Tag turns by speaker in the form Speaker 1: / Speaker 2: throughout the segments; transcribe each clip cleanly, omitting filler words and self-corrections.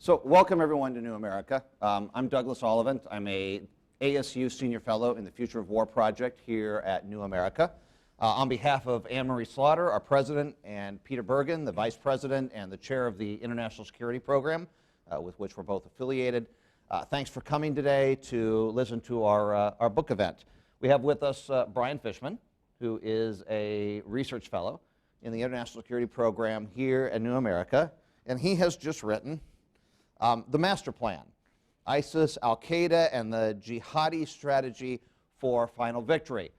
Speaker 1: So welcome everyone to New America. I'm Douglas Ollivant. I'm a ASU Senior Fellow in the Future of War Project here at New America. On behalf of Anne-Marie Slaughter, our President, and Peter Bergen, the Vice President and the Chair of the International Security Program, with which we're both affiliated, thanks for coming today to listen to our book event. We have with us Brian Fishman, who is a Research Fellow in the International Security Program here at New America, and he has just written the Master Plan, ISIS, al-Qaeda, and the Jihadi Strategy for Final Victory,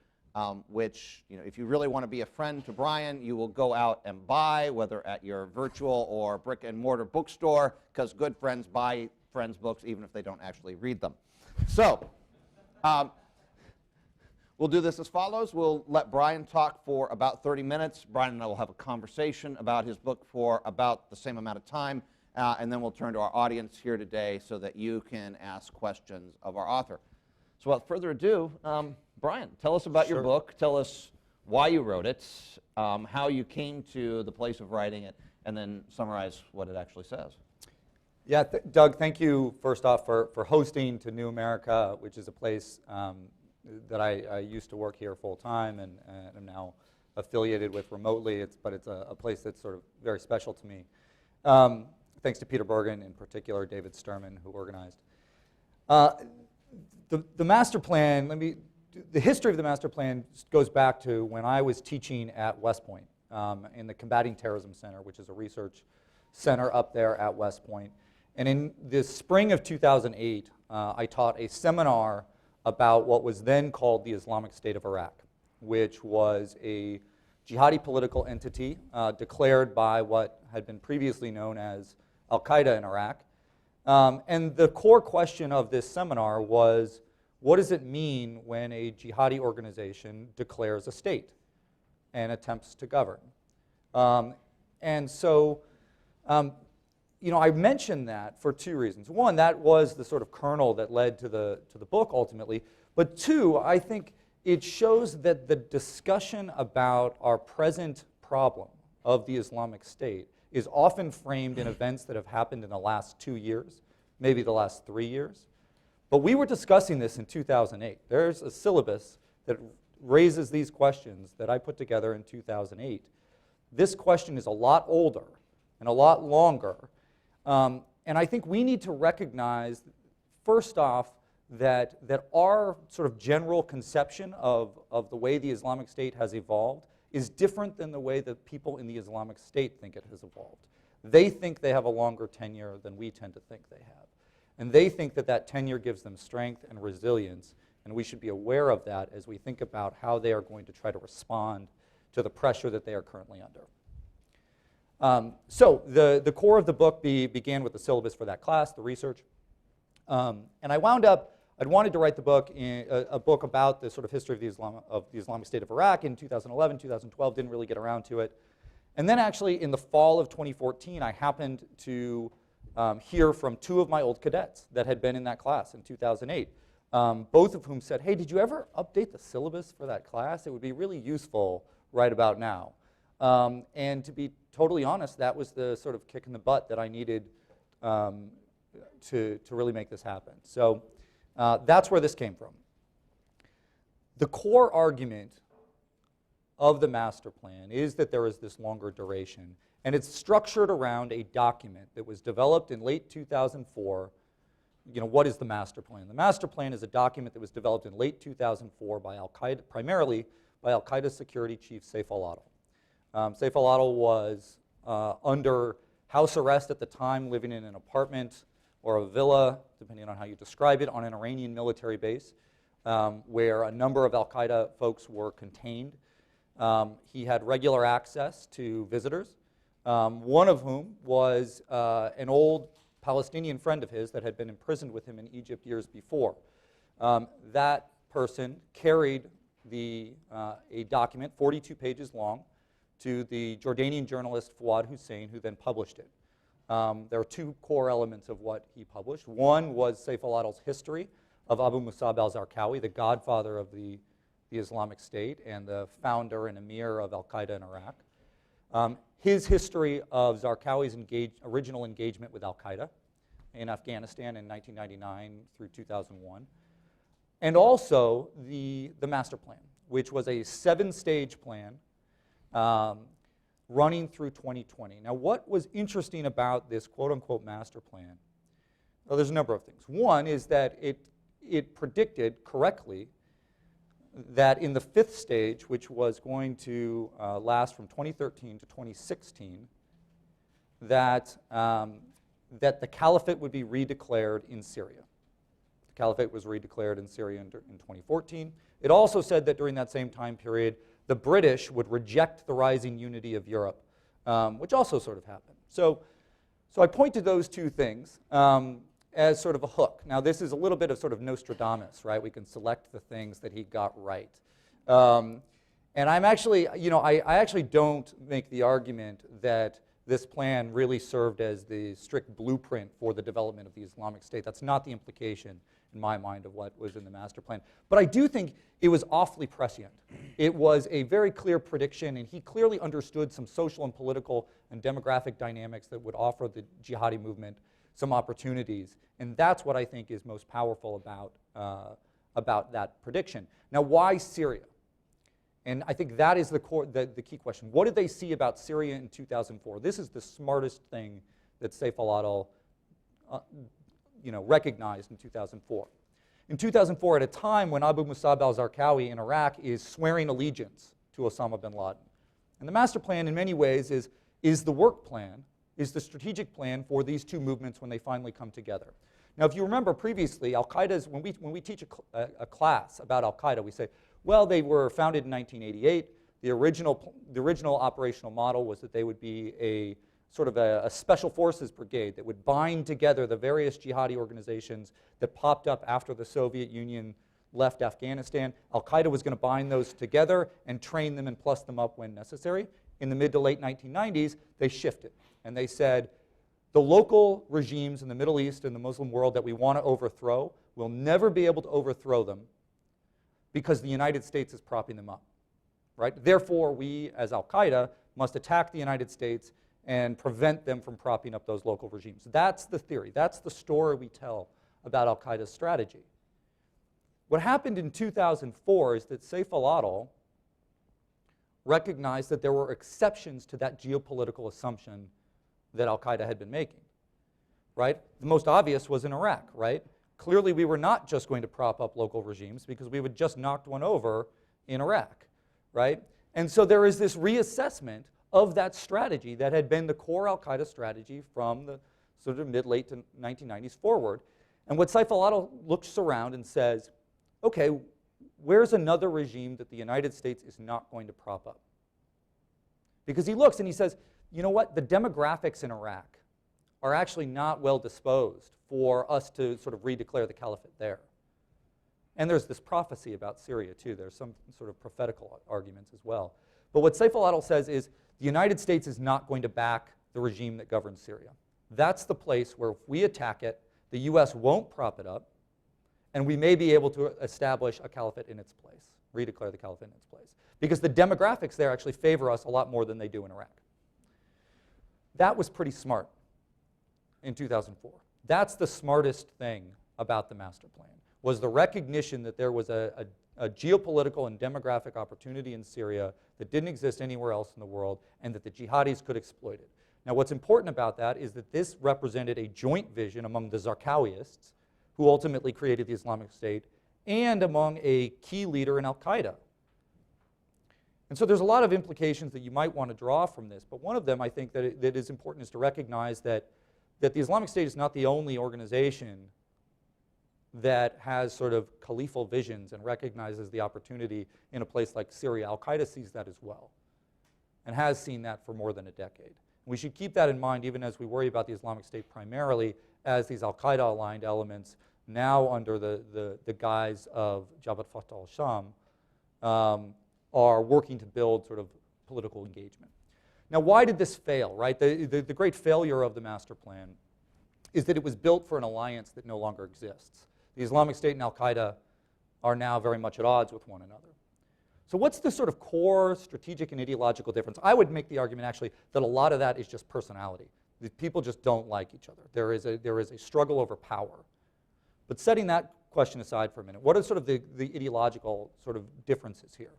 Speaker 1: which, if you really want to be a friend to Brian, you will go out and buy, whether at your virtual or brick and mortar bookstore, because good friends buy friends' books even if they don't actually read them. So, we'll do this as follows. We'll let Brian talk for about 30 minutes. Brian and I will have a conversation about his book for about the same amount of time. And then we'll turn to our audience here today so that you can ask questions of our author. So without further ado, Brian, tell us about your book. Tell us why you wrote it, how you came to the place of writing it, and then summarize what it actually says.
Speaker 2: Yeah, Doug, thank you first off for hosting to New America, which is a place that I used to work here full time and am now affiliated with remotely. But it's a place that's sort of very special to me. Thanks to Peter Bergen, in particular, David Sturman, who organized. The master plan, the history of the master plan goes back to when I was teaching at West Point in the Combating Terrorism Center, which is a research center up there at West Point. And in the spring of 2008, I taught a seminar about what was then called the Islamic State of Iraq, which was a jihadi political entity declared by what had been previously known as al-Qaeda in Iraq. And the core question of this seminar was, what does it mean when a jihadi organization declares a state and attempts to govern? And so, I mentioned that for two reasons. One, that was the sort of kernel that led to the book ultimately. But two, I think it shows that the discussion about our present problem of the Islamic State is often framed in events that have happened in the last 2 years, maybe the last 3 years. But we were discussing this in 2008. There's a syllabus that raises these questions that I put together in 2008. This question is a lot older and a lot longer. And I think we need to recognize, first off, that our sort of general conception of the way the Islamic State has evolved is different than the way that people in the Islamic State think it has evolved. They think they have a longer tenure than we tend to think they have. And they think that that tenure gives them strength and resilience, and we should be aware of that as we think about how they are going to try to respond to the pressure that they are currently under. So the core of the book began with the syllabus for that class, the research. And I'd wanted to write the book, a book about the sort of history of the Islamic State of Iraq in 2011, 2012, didn't really get around to it. And then actually in the fall of 2014, I happened to hear from two of my old cadets that had been in that class in 2008, both of whom said, hey, did you ever update the syllabus for that class? It would be really useful right about now. And to be totally honest, that was the sort of kick in the butt that I needed to really make this happen. So that's where this came from. The core argument of the master plan is that there is this longer duration, and it's structured around a document that was developed in late 2004. What is the master plan? The master plan is a document that was developed in late 2004 by al-Qaeda, primarily by al-Qaeda security chief Sayf al-Adl. Sayf al-Adl was under house arrest at the time, living in an apartment or a villa, depending on how you describe it, on an Iranian military base where a number of al-Qaeda folks were contained. He had regular access to visitors, one of whom was an old Palestinian friend of his that had been imprisoned with him in Egypt years before. That person carried a document, 42 pages long, to the Jordanian journalist Fouad Hussein, who then published it. There are two core elements of what he published. One was Sayf al-Adl's history of Abu Musab al-Zarqawi, the godfather of the Islamic State and the founder and emir of al-Qaeda in Iraq. His history of Zarqawi's original engagement with al-Qaeda, in Afghanistan in 1999 through 2001, and also the master plan, which was a 7-stage plan running through 2020. Now, what was interesting about this quote-unquote master plan? Well, there's a number of things. One is that it predicted correctly that in the 5th stage, which was going to last from 2013 to 2016, that the Caliphate would be redeclared in Syria. The Caliphate was redeclared in Syria in 2014. It also said that during that same time period, the British would reject the rising unity of Europe, which also sort of happened. So I point to those two things as sort of a hook. Now, this is a little bit of sort of Nostradamus, right? We can select the things that he got right. And I'm actually, I actually don't make the argument that this plan really served as the strict blueprint for the development of the Islamic State. That's not the implication, in my mind, of what was in the master plan. But I do think it was awfully prescient. It was a very clear prediction, and he clearly understood some social and political and demographic dynamics that would offer the jihadi movement some opportunities. And that's what I think is most powerful about that prediction. Now, why Syria? And I think that is the key question. What did they see about Syria in 2004? This is the smartest thing that Sayf al-Adl recognized in 2004. In 2004, at a time when Abu Musab al-Zarqawi in Iraq is swearing allegiance to Osama bin Laden. And the master plan, in many ways, is the work plan, is the strategic plan for these two movements when they finally come together. Now, if you remember previously, al-Qaeda's, when we teach a class about al-Qaeda, we say, well, they were founded in 1988. The original operational model was that they would be a sort of a special forces brigade that would bind together the various jihadi organizations that popped up after the Soviet Union left Afghanistan. Al-Qaeda was going to bind those together and train them and plus them up when necessary. In the mid to late 1990s, they shifted, and they said, the local regimes in the Middle East and the Muslim world that we want to overthrow, we'll never be able to overthrow them because the United States is propping them up, right? Therefore, we, as al-Qaeda, must attack the United States and prevent them from propping up those local regimes. That's the theory. That's the story we tell about al-Qaeda's strategy. What happened in 2004 is that Sayf al-Adl recognized that there were exceptions to that geopolitical assumption that al-Qaeda had been making, right? The most obvious was in Iraq, right? Clearly, we were not just going to prop up local regimes because we would just knocked one over in Iraq, right? And so there is this reassessment of that strategy that had been the core al-Qaeda strategy from the sort of mid-late to 1990s forward. And what Sayf al-Adl looks around and says, okay, where's another regime that the United States is not going to prop up? Because he looks and he says, you know what, the demographics in Iraq are actually not well disposed for us to sort of redeclare the caliphate there. And there's this prophecy about Syria too. There's some sort of prophetical arguments as well. But what Sayf al-Adl says is the United States is not going to back the regime that governs Syria. That's the place where if we attack it, the US won't prop it up, and we may be able to establish a caliphate in its place, redeclare the caliphate in its place. Because the demographics there actually favor us a lot more than they do in Iraq. That was pretty smart in 2004. That's the smartest thing about the master plan, was the recognition that there was a geopolitical and demographic opportunity in Syria that didn't exist anywhere else in the world, and that the jihadis could exploit it. Now, what's important about that is that this represented a joint vision among the Zarqawiists, who ultimately created the Islamic State, and among a key leader in al-Qaeda. And so there's a lot of implications that you might want to draw from this, but one of them I think that is important is to recognize that the Islamic State is not the only organization that has sort of caliphal visions and recognizes the opportunity in a place like Syria. Al-Qaeda sees that as well, and has seen that for more than a decade. We should keep that in mind even as we worry about the Islamic State primarily as these al-Qaeda-aligned elements now under the guise of Jabhat Fatah al-Sham are working to build sort of political engagement. Now, why did this fail, right? The great failure of the master plan is that it was built for an alliance that no longer exists. The Islamic State and al-Qaeda are now very much at odds with one another. So what's the sort of core strategic and ideological difference? I would make the argument, actually, that a lot of that is just personality. The people just don't like each other. There is a struggle over power. But setting that question aside for a minute, what are sort of the ideological sort of differences here?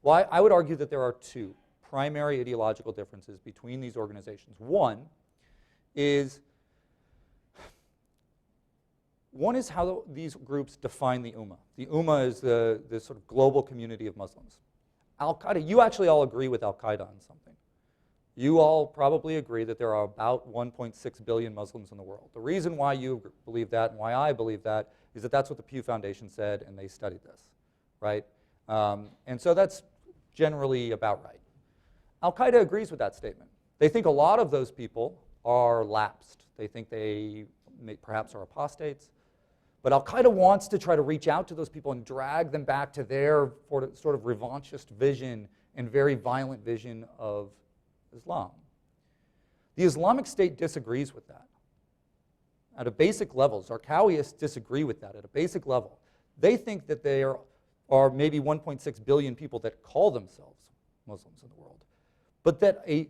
Speaker 2: Well, I would argue that there are two primary ideological differences between these organizations. One is how these groups define the Ummah. The Ummah is the sort of global community of Muslims. Al-Qaeda, you actually all agree with Al-Qaeda on something. You all probably agree that there are about 1.6 billion Muslims in the world. The reason why you believe that and why I believe that is that that's what the Pew Foundation said, and they studied this, right? And so that's generally about right. Al-Qaeda agrees with that statement. They think a lot of those people are lapsed. They think they perhaps are apostates. But Al-Qaeda wants to try to reach out to those people and drag them back to their sort of revanchist vision and very violent vision of Islam. The Islamic State disagrees with that. At a basic level, Zarqawiists disagree with that at a basic level. They think that there are maybe 1.6 billion people that call themselves Muslims in the world, but that a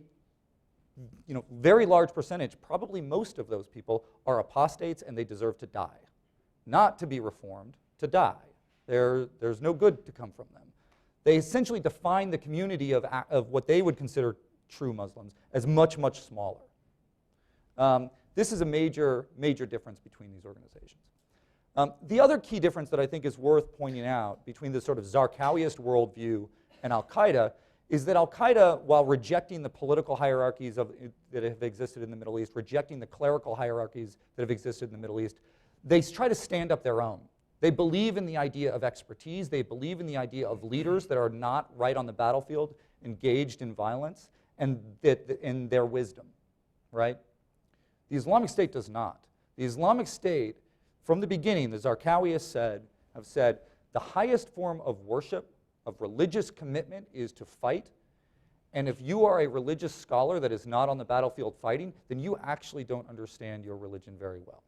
Speaker 2: very large percentage, probably most of those people, are apostates and they deserve to die. Not to be reformed, to die. There's no good to come from them. They essentially define the community of what they would consider true Muslims as much, much smaller. This is a major, major difference between these organizations. The other key difference that I think is worth pointing out between the sort of Zarqawiist worldview and Al-Qaeda is that Al-Qaeda, while rejecting the political hierarchies that have existed in the Middle East, rejecting the clerical hierarchies that have existed in the Middle East, they try to stand up their own. They believe in the idea of expertise. They believe in the idea of leaders that are not right on the battlefield, engaged in violence, and in their wisdom, right? The Islamic State does not. The Islamic State, from the beginning, the Zarqawiists have said, the highest form of worship, of religious commitment, is to fight. And if you are a religious scholar that is not on the battlefield fighting, then you actually don't understand your religion very well.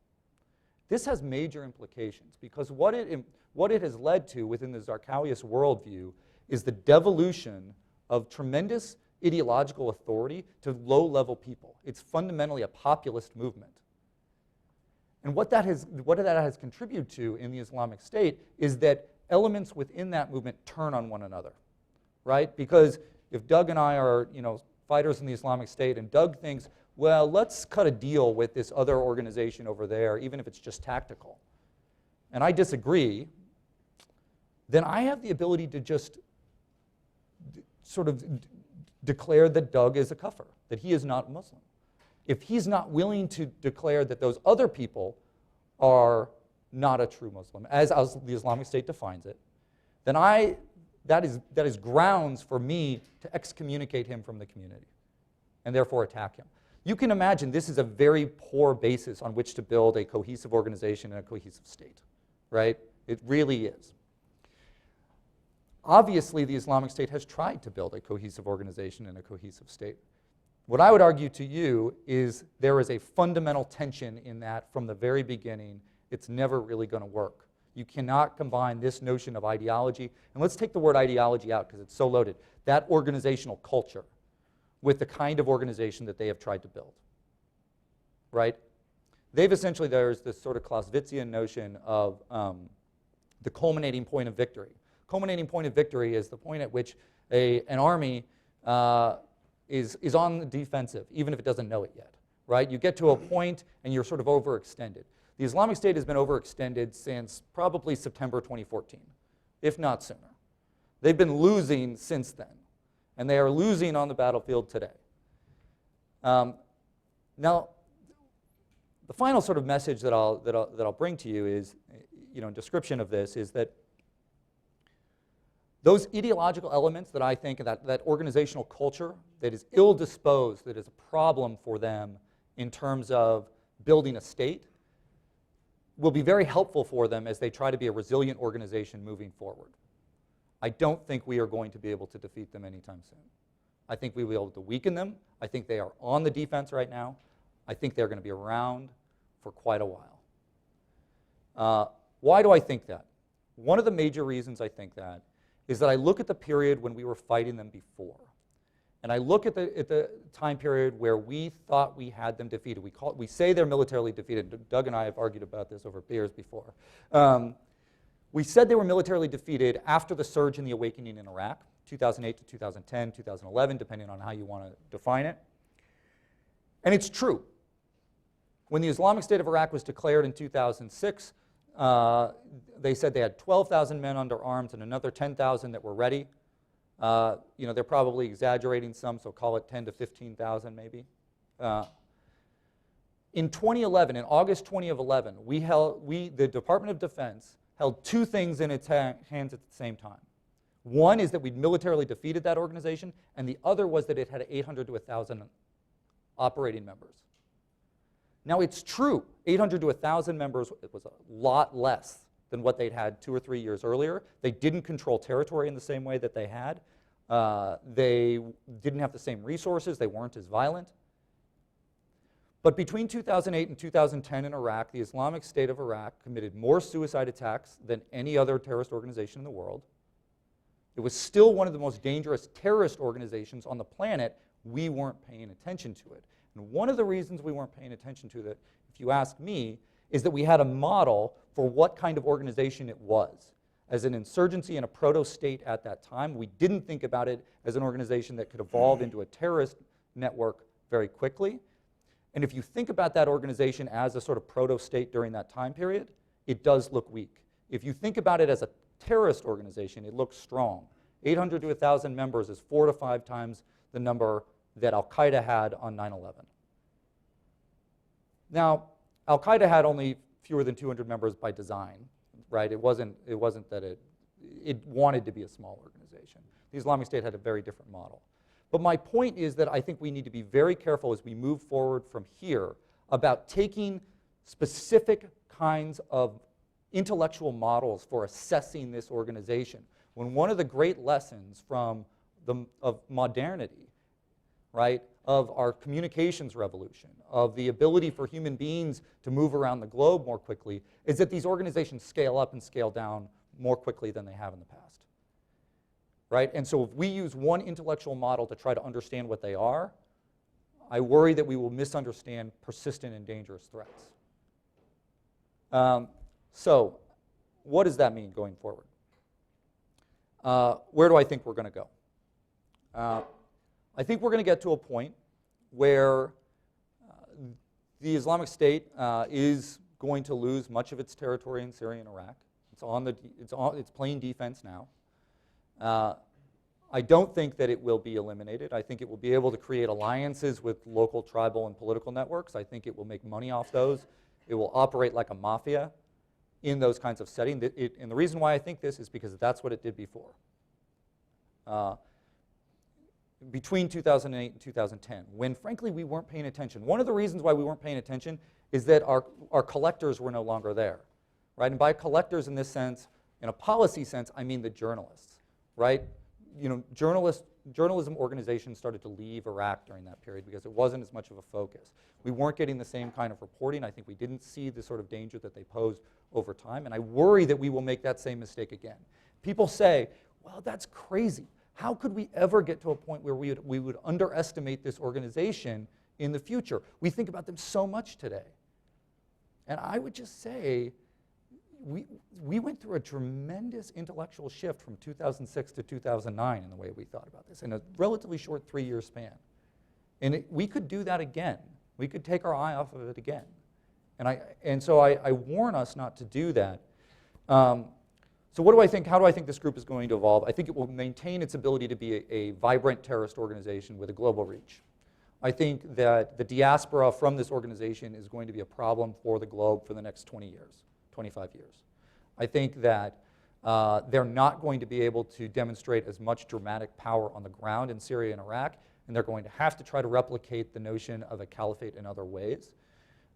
Speaker 2: This has major implications because what it has led to within the Zarqawiist worldview is the devolution of tremendous ideological authority to low-level people. It's fundamentally a populist movement. And what that has contributed to in the Islamic State is that elements within that movement turn on one another, right? Because if Doug and I are, fighters in the Islamic State, and Doug thinks, well, let's cut a deal with this other organization over there, even if it's just tactical, and I disagree, then I have the ability to just sort of declare that Doug is a kafir, that he is not Muslim. If he's not willing to declare that those other people are not a true Muslim, as the Islamic State defines it, then that is grounds for me to excommunicate him from the community and therefore attack him. You can imagine this is a very poor basis on which to build a cohesive organization and a cohesive state, right? It really is. Obviously, the Islamic State has tried to build a cohesive organization and a cohesive state. What I would argue to you is there is a fundamental tension in that from the very beginning. It's never really going to work. You cannot combine this notion of ideology, and let's take the word ideology out because it's so loaded, that organizational culture with the kind of organization that they have tried to build, right? There's this sort of Clausewitzian notion of the culminating point of victory. Culminating point of victory is the point at which an army is on the defensive, even if it doesn't know it yet, right? You get to a point and you're sort of overextended. The Islamic State has been overextended since probably September 2014, if not sooner. They've been losing since then, and they are losing on the battlefield today. Now, the final sort of message that I'll bring to you is, in description of this, is that those ideological elements that I think, that organizational culture that is ill-disposed, that is a problem for them in terms of building a state, will be very helpful for them as they try to be a resilient organization moving forward. I don't think we are going to be able to defeat them anytime soon. I think we will be able to weaken them. I think they are on the defense right now. I think they're going to be around for quite a while. Why do I think that? One of the major reasons I think that is that I look at the period when we were fighting them before. and I look at the time period where we thought we had them defeated. We say they're militarily defeated. Doug and I have argued about this over beers before. We said they were militarily defeated after the surge in the awakening in Iraq, 2008 to 2010, 2011, depending on how you want to define it. And it's true. When the Islamic State of Iraq was declared in 2006, they said they had 12,000 men under arms and another 10,000 that were ready. They're probably exaggerating some, so call it 10 to 15,000 maybe. In 2011, in August 2011, the Department of Defense held two things in its hands at the same time. One is that we'd militarily defeated that organization, and the other was that it had 800 to 1,000 operating members. Now it's true, 800 to 1,000 members was a lot less than what they'd had 2 or 3 years earlier. They didn't control territory in the same way that they had. They didn't have the same resources. They weren't as violent. But between 2008 and 2010 in Iraq, the Islamic State of Iraq committed more suicide attacks than any other terrorist organization in the world. It was still one of the most dangerous terrorist organizations on the planet. We weren't paying attention to it. And one of the reasons we weren't paying attention to it, if you ask me, is that we had a model for what kind of organization it was. As an insurgency and a proto-state at that time, we didn't think about it as an organization that could evolve into a terrorist network very quickly. And if you think about that organization as a sort of proto-state during that time period, it does look weak. If you think about it as a terrorist organization, it looks strong. 800 to 1,000 members is 4 to 5 times the number that al-Qaeda had on 9/11. Now, al-Qaeda had only fewer than 200 members by design, right? It wasn't that it wanted to be a small organization. The Islamic State had a very different model. But my point is that I think we need to be very careful as we move forward from here about taking specific kinds of intellectual models for assessing this organization. When one of the great lessons of modernity, right, of our communications revolution, of the ability for human beings to move around the globe more quickly, is that these organizations scale up and scale down more quickly than they have in the past. Right? And so if we use one intellectual model to try to understand what they are, I worry that we will misunderstand persistent and dangerous threats. So what does that mean going forward? Where do I think we're going to go? I think we're going to get to a point where the Islamic State is going to lose much of its territory in Syria and Iraq. It's playing defense now. I don't think that it will be eliminated. I think it will be able to create alliances with local, tribal, and political networks. I think it will make money off those. It will operate like a mafia in those kinds of settings. And the reason why I think this is because that's what it did before. Between 2008 and 2010, when frankly we weren't paying attention. One of the reasons why we weren't paying attention is that our collectors were no longer there. Right? And by collectors in this sense, in a policy sense, I mean the journalists. Right? Journalism organizations started to leave Iraq during that period because it wasn't as much of a focus. We weren't getting the same kind of reporting. I think we didn't see the sort of danger that they posed over time, and I worry that we will make that same mistake again. People say, well, that's crazy. How could we ever get to a point where we would underestimate this organization in the future? We think about them so much today. And I would just say, we went through a tremendous intellectual shift from 2006 to 2009 in the way we thought about this in a relatively short 3-year span. And we could do that again. We could take our eye off of it again. And so I warn us not to do that. So what do I think? How do I think this group is going to evolve? I think it will maintain its ability to be a vibrant terrorist organization with a global reach. I think that the diaspora from this organization is going to be a problem for the globe for the next 20 years. 25 years. I think that they're not going to be able to demonstrate as much dramatic power on the ground in Syria and Iraq, and they're going to have to try to replicate the notion of a caliphate in other ways.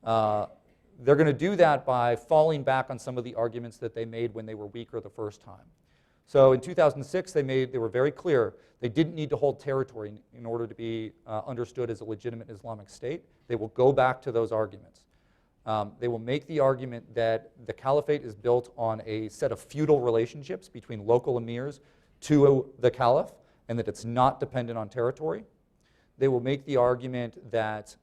Speaker 2: They're going to do that by falling back on some of the arguments that they made when they were weaker the first time. So in 2006, they were very clear. They didn't need to hold territory in order to be understood as a legitimate Islamic State. They will go back to those arguments. They will make the argument that the Caliphate is built on a set of feudal relationships between local emirs to the Caliph, and that it's not dependent on territory. They will make the argument that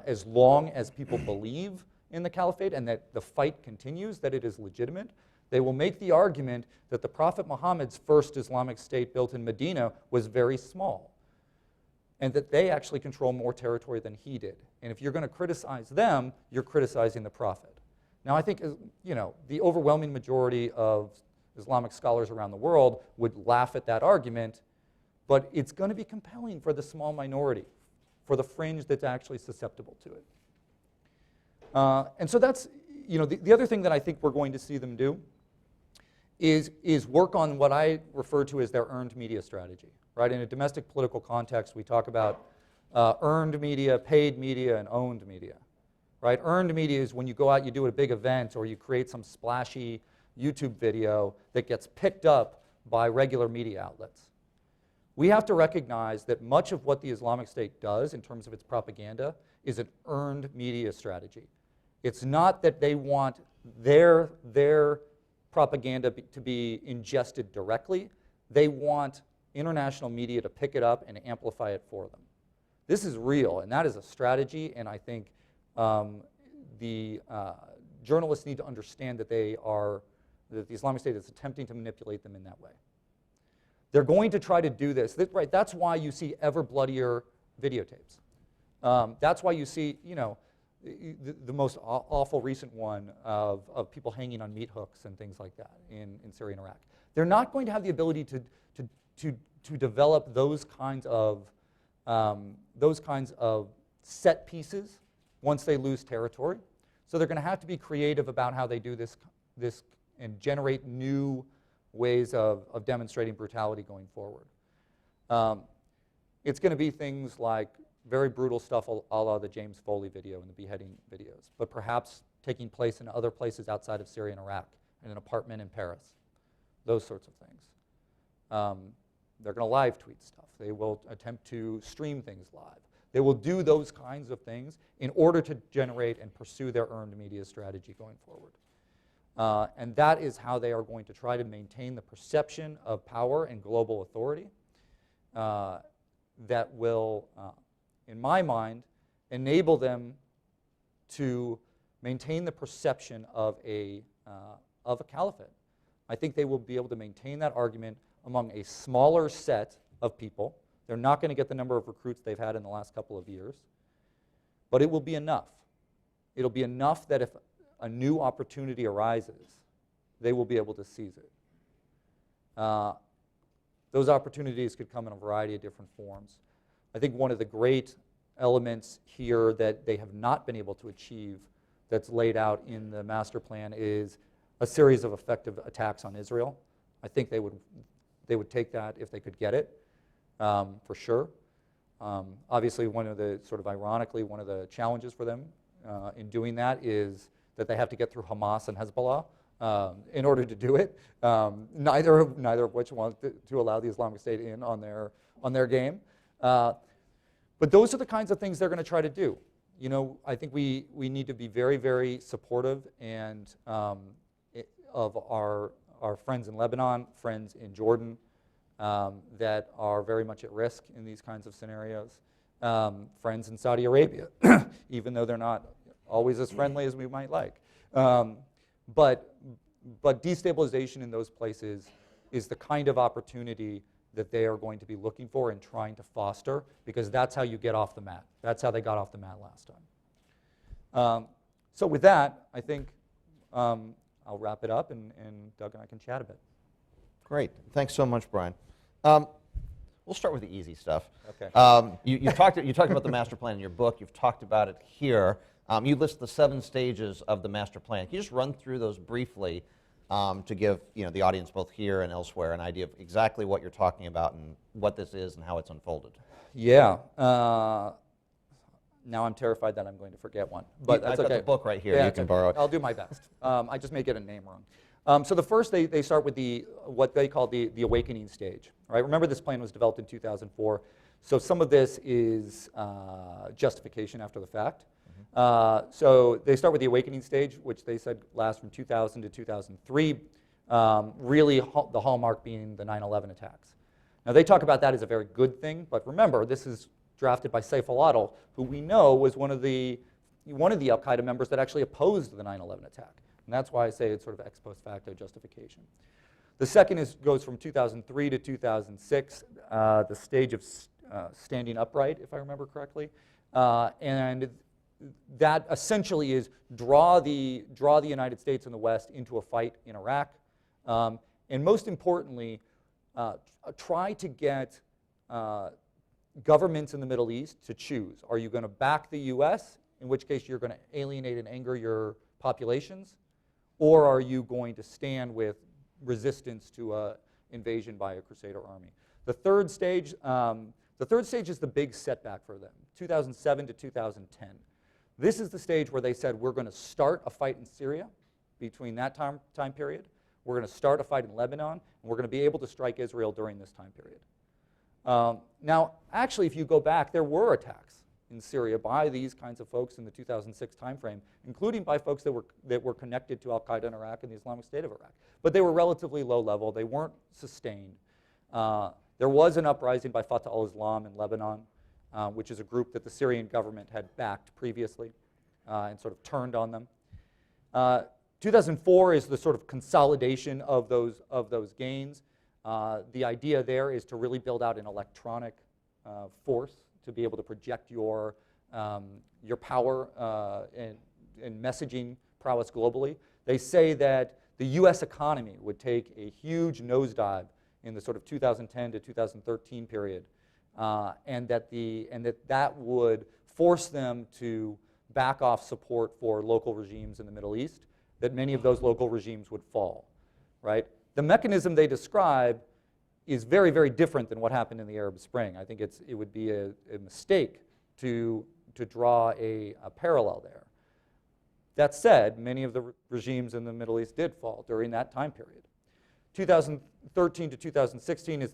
Speaker 2: as long as people believe in the Caliphate and that the fight continues, that it is legitimate. They will make the argument that the Prophet Muhammad's first Islamic State built in Medina was very small, and that they actually control more territory than he did. And if you're going to criticize them, you're criticizing the Prophet. Now, I think the overwhelming majority of Islamic scholars around the world would laugh at that argument, but it's going to be compelling for the small minority, for the fringe that's actually susceptible to it. And so that's, the other thing that I think we're going to see them do is work on what I refer to as their earned media strategy. Right? In a domestic political context, we talk about earned media, paid media, and owned media. Right? Earned media is when you go out, you do a big event, or you create some splashy YouTube video that gets picked up by regular media outlets. We have to recognize that much of what the Islamic State does in terms of its propaganda is an earned media strategy. It's not that they want their propaganda to be ingested directly. They want international media to pick it up and amplify it for them. This is real, and that is a strategy, and I think the journalists need to understand that that the Islamic State is attempting to manipulate them in that way. They're going to try to do this. Right, that's why you see ever bloodier videotapes. That's why you see, the most awful recent one of people hanging on meat hooks and things like that in Syria and Iraq. They're not going to have the ability to develop those kinds of set pieces once they lose territory. So they're going to have to be creative about how they do this and generate new ways of demonstrating brutality going forward. It's going to be things like very brutal stuff a la the James Foley video and the beheading videos, but perhaps taking place in other places outside of Syria and Iraq, in an apartment in Paris, those sorts of things. They're going to live tweet stuff. They will attempt to stream things live. They will do those kinds of things in order to generate and pursue their earned media strategy going forward. And that is how they are going to try to maintain the perception of power and global authority that will, in my mind, enable them to maintain the perception of a caliphate. I think they will be able to maintain that argument among a smaller set of people. They're not going to get the number of recruits they've had in the last couple of years, but it will be enough. It'll be enough that if a new opportunity arises, they will be able to seize it. Those opportunities could come in a variety of different forms. I think one of the great elements here that they have not been able to achieve that's laid out in the master plan is a series of effective attacks on Israel. I think they would take that if they could get it, for sure. Obviously, ironically, one of the challenges for them in doing that is that they have to get through Hamas and Hezbollah in order to do it. Neither of which want to allow the Islamic State in on their game. But those are the kinds of things they're going to try to do. I think we need to be very, very supportive and of our friends in Lebanon, friends in Jordan that are very much at risk in these kinds of scenarios, friends in Saudi Arabia, even though they're not always as friendly as we might like. But destabilization in those places is the kind of opportunity that they are going to be looking for and trying to foster, because that's how you get off the mat. That's how they got off the mat last time. So with that, I think I'll wrap it up, and Doug and I can chat a bit.
Speaker 1: Great. Thanks so much, Brian. We'll start with the easy stuff.
Speaker 2: Okay.
Speaker 1: You talked about the master plan in your book. You've talked about it here. You list the 7 stages of the master plan. Can you just run through those briefly to give the audience both here and elsewhere an idea of exactly what you're talking about and what this is and how it's unfolded?
Speaker 2: Yeah. Now I'm terrified that I'm going to forget one, but that's
Speaker 1: I've
Speaker 2: okay.
Speaker 1: got the book right here.
Speaker 2: Yeah,
Speaker 1: You can borrow it.
Speaker 2: I'll do my best. I just may get a name wrong. So the first, they start with what they call the awakening stage. Right? Remember, this plan was developed in 2004, so some of this is justification after the fact. So they start with the awakening stage, which they said lasts from 2000 to 2003, really the hallmark being the 9/11 attacks. Now, they talk about that as a very good thing, but remember, this is drafted by Sayf al-Adl, who we know was one of the al-Qaeda members that actually opposed the 9/11 attack. And that's why I say it's sort of ex post facto justification. The second goes from 2003 to 2006, the stage of standing upright, if I remember correctly. And that essentially is draw the United States and the West into a fight in Iraq. And most importantly, try to get governments in the Middle East to choose. Are you going to back the US, in which case you're going to alienate and anger your populations? Or are you going to stand with resistance to invasion by a Crusader army? The third stage is the big setback for them, 2007 to 2010. This is the stage where they said, we're going to start a fight in Syria between that time period. We're going to start a fight in Lebanon, and we're going to be able to strike Israel during this time period. Now, actually, if you go back, there were attacks in Syria by these kinds of folks in the 2006 timeframe, including by folks that were connected to al-Qaeda in Iraq and the Islamic State of Iraq. But they were relatively low level. They weren't sustained. There was an uprising by Fatah al-Islam in Lebanon, which is a group that the Syrian government had backed previously and sort of turned on them. 2004 is the sort of consolidation of those gains. The idea there is to really build out an electronic force to be able to project your power and messaging prowess globally. They say that the US economy would take a huge nosedive in the sort of 2010 to 2013 period, and that would force them to back off support for local regimes in the Middle East, that many of those local regimes would fall, right? The mechanism they describe is very, very different than what happened in the Arab Spring. I think it would be a mistake to draw a parallel there. That said, many of the regimes in the Middle East did fall during that time period. 2013 to 2016 is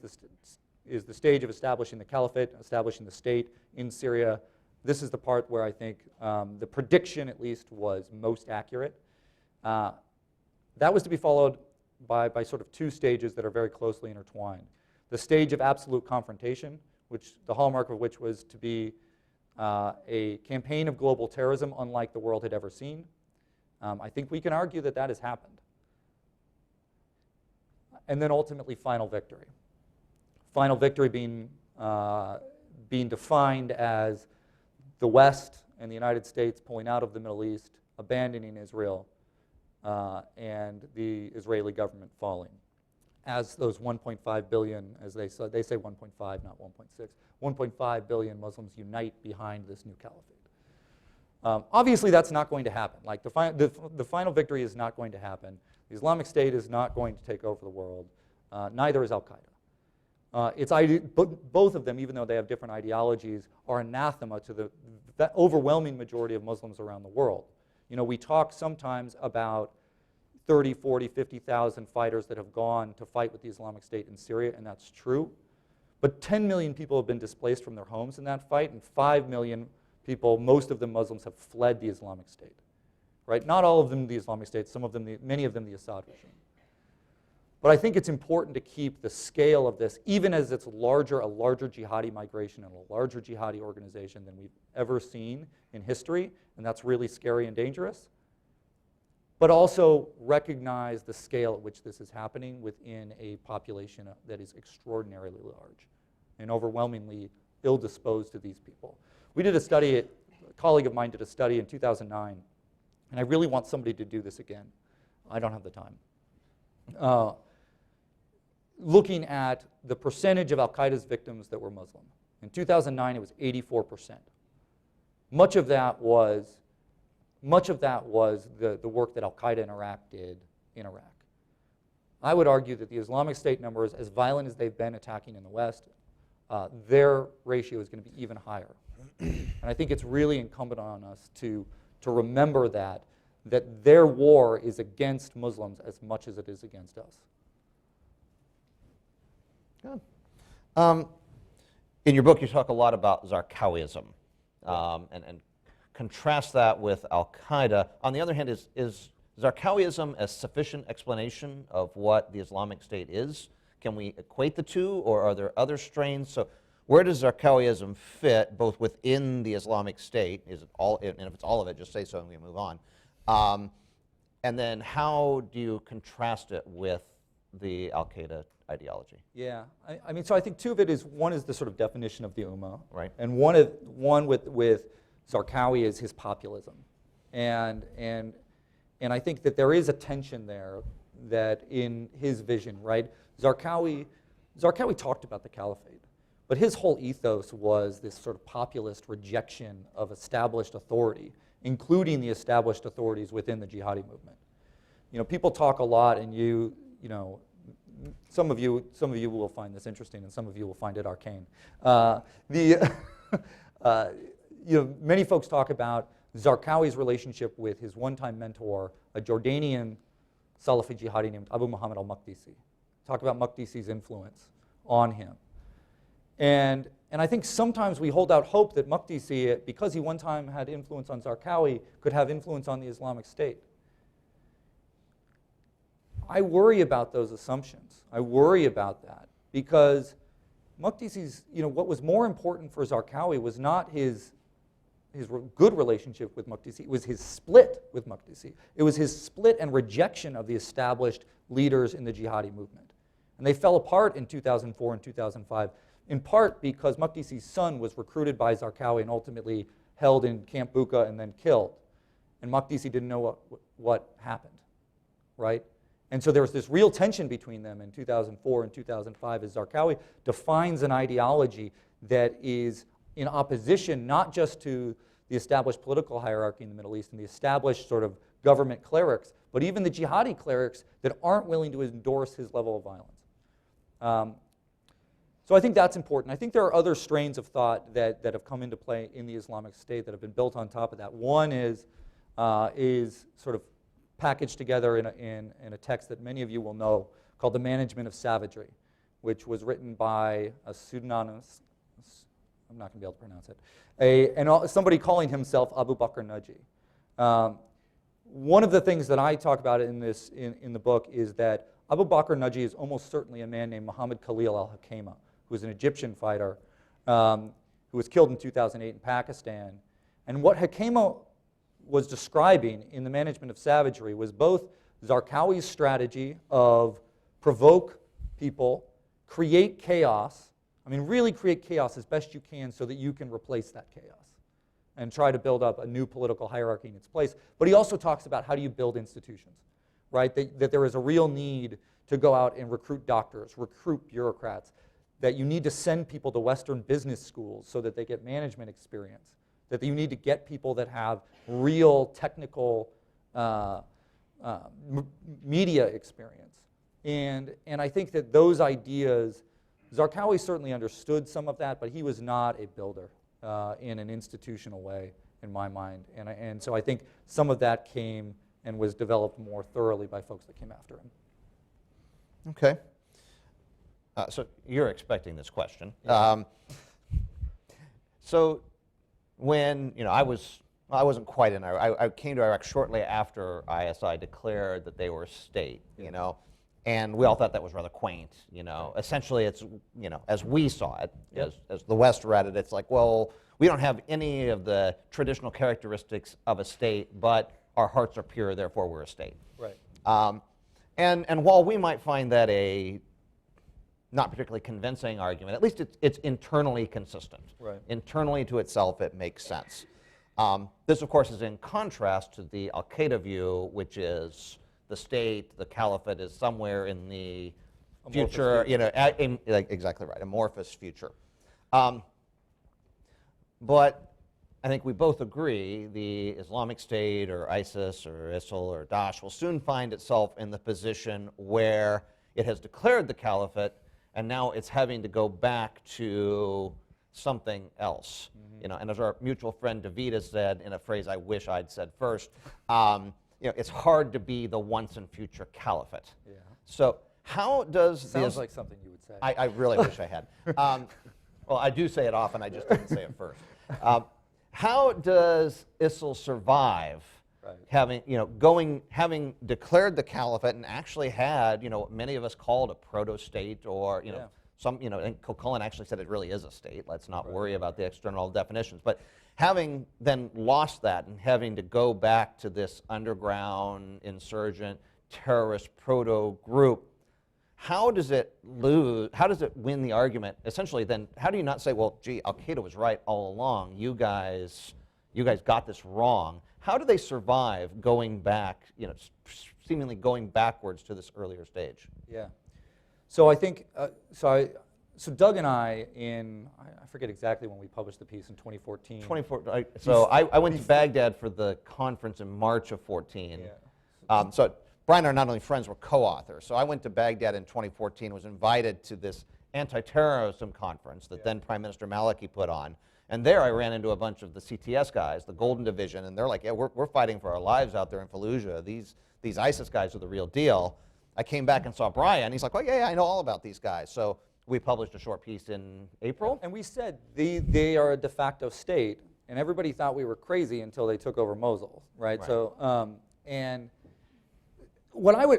Speaker 2: the stage of establishing the Caliphate, establishing the state in Syria. This is the part where I think the prediction, at least, was most accurate. That was to be followed by sort of two stages that are very closely intertwined. The stage of absolute confrontation, which the hallmark of which was to be a campaign of global terrorism unlike the world had ever seen. I think we can argue that that has happened. And then ultimately final victory. Final victory being defined as the West and the United States pulling out of the Middle East, abandoning Israel, and the Israeli government falling. As those 1.5 billion, as they say 1.5, not 1.6, 1.5 billion Muslims unite behind this new caliphate. Obviously, that's not going to happen. Like the final victory is not going to happen. The Islamic State is not going to take over the world. Neither is al-Qaeda. Both of them, even though they have different ideologies, are anathema to the overwhelming majority of Muslims around the world. You know, we talk sometimes about 30, 40, 50,000 fighters that have gone to fight with the Islamic State in Syria, and that's true. But 10 million people have been displaced from their homes in that fight, and 5 million people, most of them Muslims, have fled the Islamic State. Right? Not all of them the Islamic State, many of them the Assad regime. But I think it's important to keep the scale of this, even as it's a larger jihadi migration and a larger jihadi organization than we've ever seen in history, and that's really scary and dangerous. But also recognize the scale at which this is happening within a population that is extraordinarily large and overwhelmingly ill-disposed to these people. We did a study, a colleague of mine did a study in 2009, and I really want somebody to do this again. I don't have the time. Looking at the percentage of al-Qaeda's victims that were Muslim. In 2009, it was 84%. Much of that was the work that al-Qaeda in Iraq did in Iraq. I would argue that the Islamic State numbers, as violent as they've been attacking in the West, their ratio is going to be even higher. And I think it's really incumbent on us to remember that their war is against Muslims as much as it is against us.
Speaker 1: Good. In your book, you talk a lot about Zarqawism and contrast that with al-Qaeda. On the other hand, is Zarqawism a sufficient explanation of what the Islamic State is? Can we equate the two, or are there other strains? So where does Zarqawiism fit both within the Islamic State? Is it all, and if it's all of it, just say so and we move on. And then how do you contrast it with the al-Qaeda ideology?
Speaker 2: Yeah, I mean, so I think two of it is, one is the sort of definition of the Ummah,
Speaker 1: Right.
Speaker 2: and one with Zarqawi is his populism, and I think that there is a tension there that in his vision, right? Zarqawi talked about the Caliphate, but his whole ethos was this sort of populist rejection of established authority, including the established authorities within the jihadi movement. You know, people talk a lot, and you know, some of you will find this interesting, and some of you will find it arcane. You know, many folks talk about Zarqawi's relationship with his one-time mentor, a Jordanian Salafi jihadi named Abu Muhammad al-Maqdisi. Talk about Maqdisi's influence on him. And I think sometimes we hold out hope that Maqdisi, because he one time had influence on Zarqawi, could have influence on the Islamic State. I worry about those assumptions. I worry about that because Maqdisi's, you know, what was more important for Zarqawi was not his good relationship with Maqdisi, it was his split with Maqdisi. It was his split and rejection of the established leaders in the jihadi movement. And they fell apart in 2004 and 2005, in part because Maqdisi's son was recruited by Zarqawi and ultimately held in Camp Bucca and then killed. And Maqdisi didn't know what happened, right? And so there was this real tension between them in 2004 and 2005 as Zarqawi defines an ideology that is in opposition not just to the established political hierarchy in the Middle East and the established sort of government clerics, but even the jihadi clerics that aren't willing to endorse his level of violence. So I think that's important. I think there are other strains of thought that have come into play in the Islamic State that have been built on top of that. One is sort of packaged together in a text that many of you will know called The Management of Savagery, which was written by a pseudonymous, I'm not going to be able to pronounce it, somebody calling himself Abu Bakr Naji. One of the things that I talk about in the book is that Abu Bakr Naji is almost certainly a man named Muhammad Khalil al-Hakema, who was an Egyptian fighter who was killed in 2008 in Pakistan. And what Hakema was describing in The Management of Savagery was both Zarqawi's strategy of provoke people, create chaos, I mean, really create chaos as best you can so that you can replace that chaos and try to build up a new political hierarchy in its place. But he also talks about how do you build institutions, right? That there is a real need to go out and recruit doctors, recruit bureaucrats, that you need to send people to Western business schools so that they get management experience, that you need to get people that have real technical media experience. And I think that those ideas, Zarqawi certainly understood some of that, but he was not a builder in an institutional way, in my mind. And so I think some of that came and was developed more thoroughly by folks that came after him.
Speaker 1: Okay. So you're expecting this question.
Speaker 2: Yeah.
Speaker 1: So when, you know, I wasn't quite in Iraq. I came to Iraq shortly after ISI declared that they were a state, you know, and we all thought that was rather quaint, you know. Essentially, it's, you know, as we saw it, as the West read it, it's like, well, we don't have any of the traditional characteristics of a state, but our hearts are pure, therefore we're a state.
Speaker 2: Right.
Speaker 1: And while we might find that a not particularly convincing argument, at least it's internally consistent.
Speaker 2: Right.
Speaker 1: Internally to itself, it makes sense. This, of course, is in contrast to the al-Qaeda view, which is the state, the caliphate is somewhere in the future, you know, exactly right, amorphous future. But I think we both agree the Islamic State or ISIS or ISIL or Daesh will soon find itself in the position where it has declared the caliphate and now it's having to go back to something else. You know, and as our mutual friend Davida said in a phrase I wish I'd said first, you know, it's hard to be the once and future caliphate. Yeah. So how does
Speaker 2: Sounds like something you would say.
Speaker 1: I really wish I had. Well, I do say it often, I just didn't say it first. How does ISIL survive having, you know, having declared the caliphate and actually had, you know, what many of us called a proto-state or, you know, some, and Cullen actually said it really is a state. Let's not worry about the external definitions. But having then lost that and having to go back to this underground insurgent terrorist proto group, how does it win the argument? Essentially, then, how do you not say, well, gee, al-Qaeda was right all along. You guys got this wrong. How do they survive going back, seemingly going backwards to this earlier stage?
Speaker 2: Yeah. So I think, so Doug and I, I forget exactly when we published the piece in 2014.
Speaker 1: I went to Baghdad for the conference in March of 14. Yeah. So Brian and I are not only friends, we're co-authors. So I went to Baghdad in 2014, was invited to this anti-terrorism conference that then Prime Minister Maliki put on. And there I ran into a bunch of the CTS guys, the Golden Division, and they're like, yeah, we're fighting for our lives out there in Fallujah. These ISIS guys are the real deal. I came back and saw Brian. He's like, well, yeah, I know all about these guys. So we published a short piece in April.
Speaker 2: And we said they are a de facto state, and everybody thought we were crazy until they took over Mosul, right? So,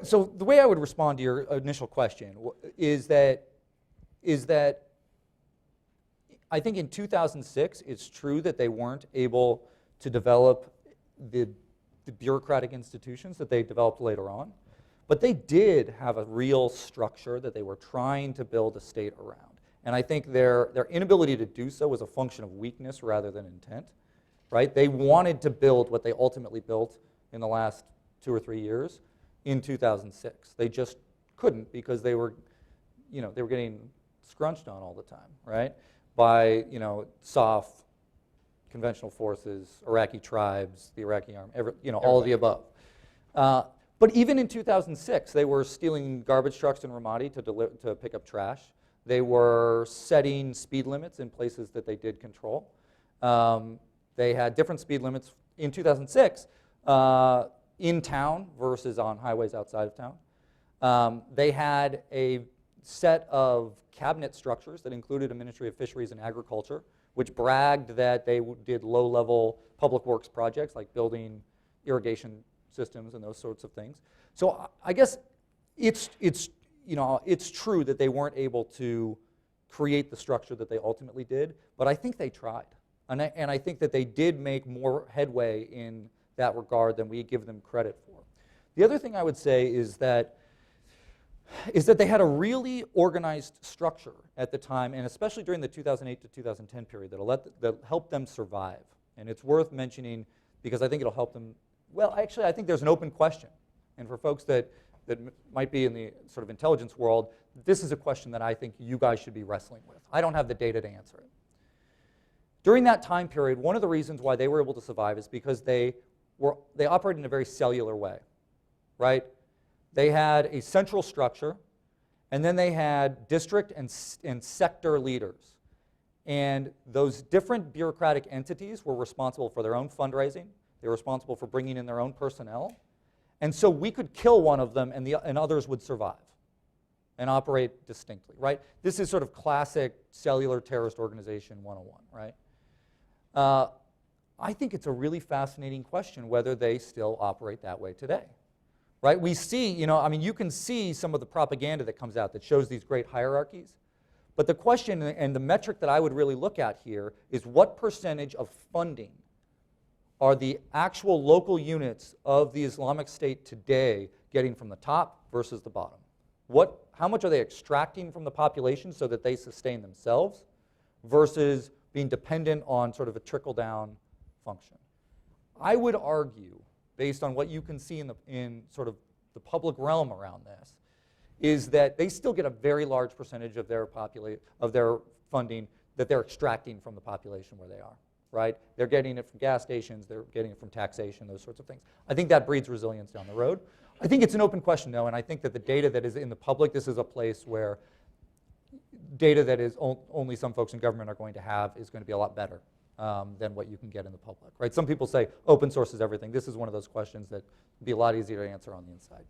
Speaker 2: so the way I would respond to your initial question is that I think in 2006 it's true that they weren't able to develop the bureaucratic institutions that they developed later on, but they did have a real structure that they were trying to build a state around. And I think their inability to do so was a function of weakness rather than intent, right? They wanted to build what they ultimately built in the last 2 or 3 years in 2006. They just couldn't because they were getting scrunched on all the time, right? By, SOF, conventional forces, Iraqi tribes, the Iraqi army, all of the above. But even in 2006, they were stealing garbage trucks in Ramadi to pick up trash. They were setting speed limits in places that they did control. They had different speed limits in 2006 in town versus on highways outside of town. They had a set of cabinet structures that included a Ministry of Fisheries and Agriculture, which bragged that they did low-level public works projects like building irrigation systems and those sorts of things. So I guess it's true that they weren't able to create the structure that they ultimately did, but I think they tried. And I think that they did make more headway in that regard than we give them credit for. The other thing I would say is that they had a really organized structure at the time, and especially during the 2008 to 2010 period, that helped them survive. And it's worth mentioning because I think it'll help them. Well, actually, I think there's an open question. And for folks that might be in the sort of intelligence world, this is a question that I think you guys should be wrestling with. I don't have the data to answer it. During that time period, one of the reasons why they were able to survive is because they operated in a very cellular way, right? They had a central structure, and then they had district and sector leaders. And those different bureaucratic entities were responsible for their own fundraising. They were responsible for bringing in their own personnel. And so we could kill one of them, and others would survive and operate distinctly, right? This is sort of classic cellular terrorist organization 101, right? I think it's a really fascinating question whether they still operate that way today. Right? We see, you can see some of the propaganda that comes out that shows these great hierarchies. But the question and the metric that I would really look at here is what percentage of funding are the actual local units of the Islamic State today getting from the top versus the bottom? How much are they extracting from the population so that they sustain themselves versus being dependent on sort of a trickle-down function? I would argue, based on what you can see in sort of the public realm around this, is that they still get a very large percentage of their funding that they're extracting from the population where they are, right? They're getting it from gas stations, they're getting it from taxation, those sorts of things. I think that breeds resilience down the road. I think it's an open question, though, and I think that the data that is in the public, this is a place where data that is only some folks in government are going to have is going to be a lot better than what you can get in the public, right? Some people say open source is everything. This is one of those questions that would be a lot easier to answer on the inside.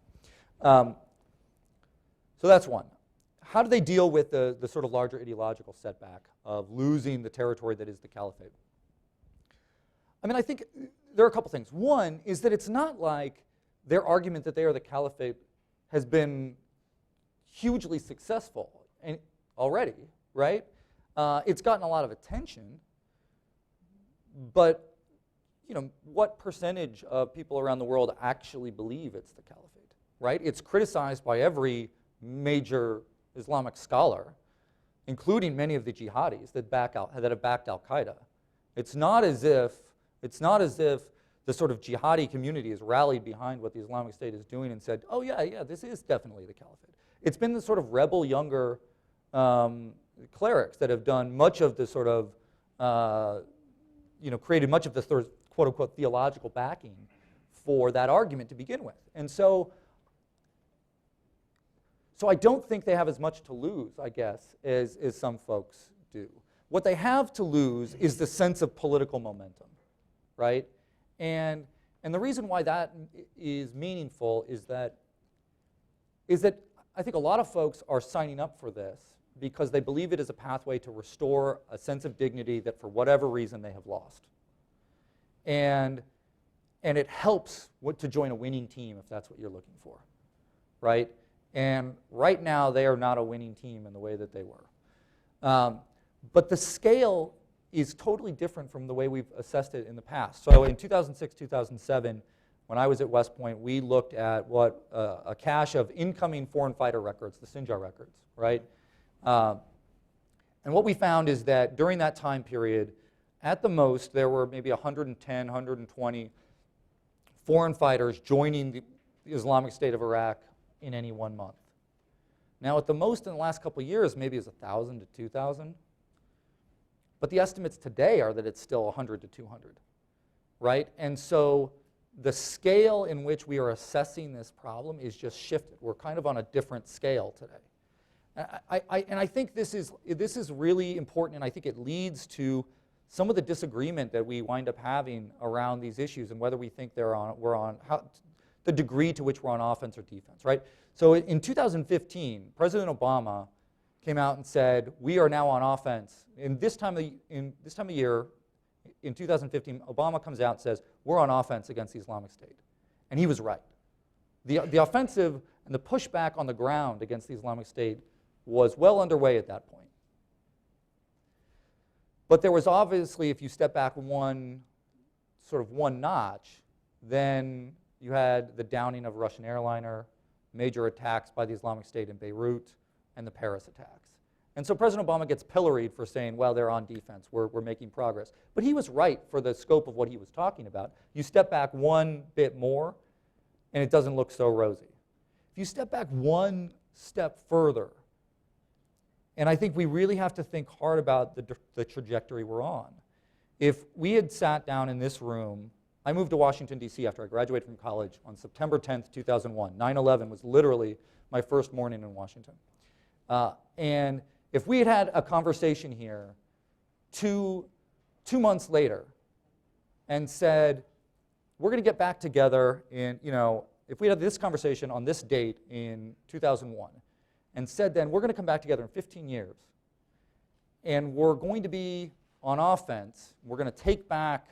Speaker 2: So that's one. How do they deal with the sort of larger ideological setback of losing the territory that is the Caliphate? I think there are a couple things. One is that it's not like their argument that they are the Caliphate has been hugely successful. And already, right? It's gotten a lot of attention, but what percentage of people around the world actually believe it's the Caliphate, right? It's criticized by every major Islamic scholar, including many of the jihadis that have backed al-Qaeda. It's not as if the sort of jihadi community has rallied behind what the Islamic State is doing and said, oh yeah, this is definitely the Caliphate. It's been the sort of rebel younger clerics that have done much of the sort of, created much of the sort of quote-unquote theological backing for that argument to begin with. And so I don't think they have as much to lose, I guess, as some folks do. What they have to lose is the sense of political momentum, right? And the reason why that is meaningful is that I think a lot of folks are signing up for this because they believe it is a pathway to restore a sense of dignity that for whatever reason they have lost. And it helps to join a winning team if that's what you're looking for, right? And right now they are not a winning team in the way that they were. But the scale is totally different from the way we've assessed it in the past. So in 2006, 2007, when I was at West Point, we looked at what a cache of incoming foreign fighter records, the Sinjar records, right? And what we found is that during that time period, at the most, there were maybe 110, 120 foreign fighters joining the Islamic State of Iraq in any one month. Now, at the most in the last couple of years, maybe it's 1,000 to 2,000. But the estimates today are that it's still 100 to 200, right? And so the scale in which we are assessing this problem is just shifted. We're kind of on a different scale today. And I think this is really important, and I think it leads to some of the disagreement that we wind up having around these issues and whether we think the degree to which we're on offense or defense, right? So in 2015, President Obama came out and said, we are now on offense. In this time of year, in 2015, Obama comes out and says, we're on offense against the Islamic State. And he was right. The offensive and the pushback on the ground against the Islamic State was well underway at that point. But there was obviously, if you step back one notch, then you had the downing of a Russian airliner, major attacks by the Islamic State in Beirut, and the Paris attacks. And so President Obama gets pilloried for saying, well, they're on defense, we're making progress. But he was right for the scope of what he was talking about. You step back one bit more, and it doesn't look so rosy. If you step back one step further, and I think we really have to think hard about the trajectory we're on. If we had sat down in this room, I moved to Washington, D.C. after I graduated from college on September 10th, 2001. 9/11 was literally my first morning in Washington. And if we had had a conversation here two months later and said, we're going to get back together in, if we had this conversation on this date in 2001 and said then, we're going to come back together in 15 years and we're going to be on offense, we're going to take back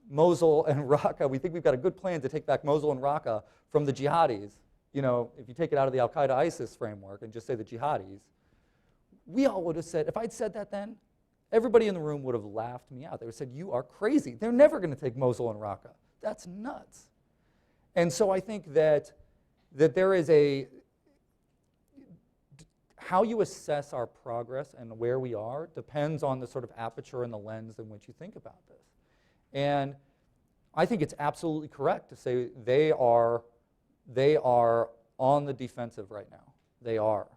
Speaker 2: Mosul and Raqqa, we think we've got a good plan to take back Mosul and Raqqa from the jihadis, if you take it out of the al-Qaeda ISIS framework and just say the jihadis, we all would have said, if I'd said that then, everybody in the room would have laughed me out. They would have said, you are crazy. They're never going to take Mosul and Raqqa. That's nuts. And so I think that there is how you assess our progress and where we are depends on the sort of aperture and the lens in which you think about this. And I think it's absolutely correct to say they are on the defensive right now. They are.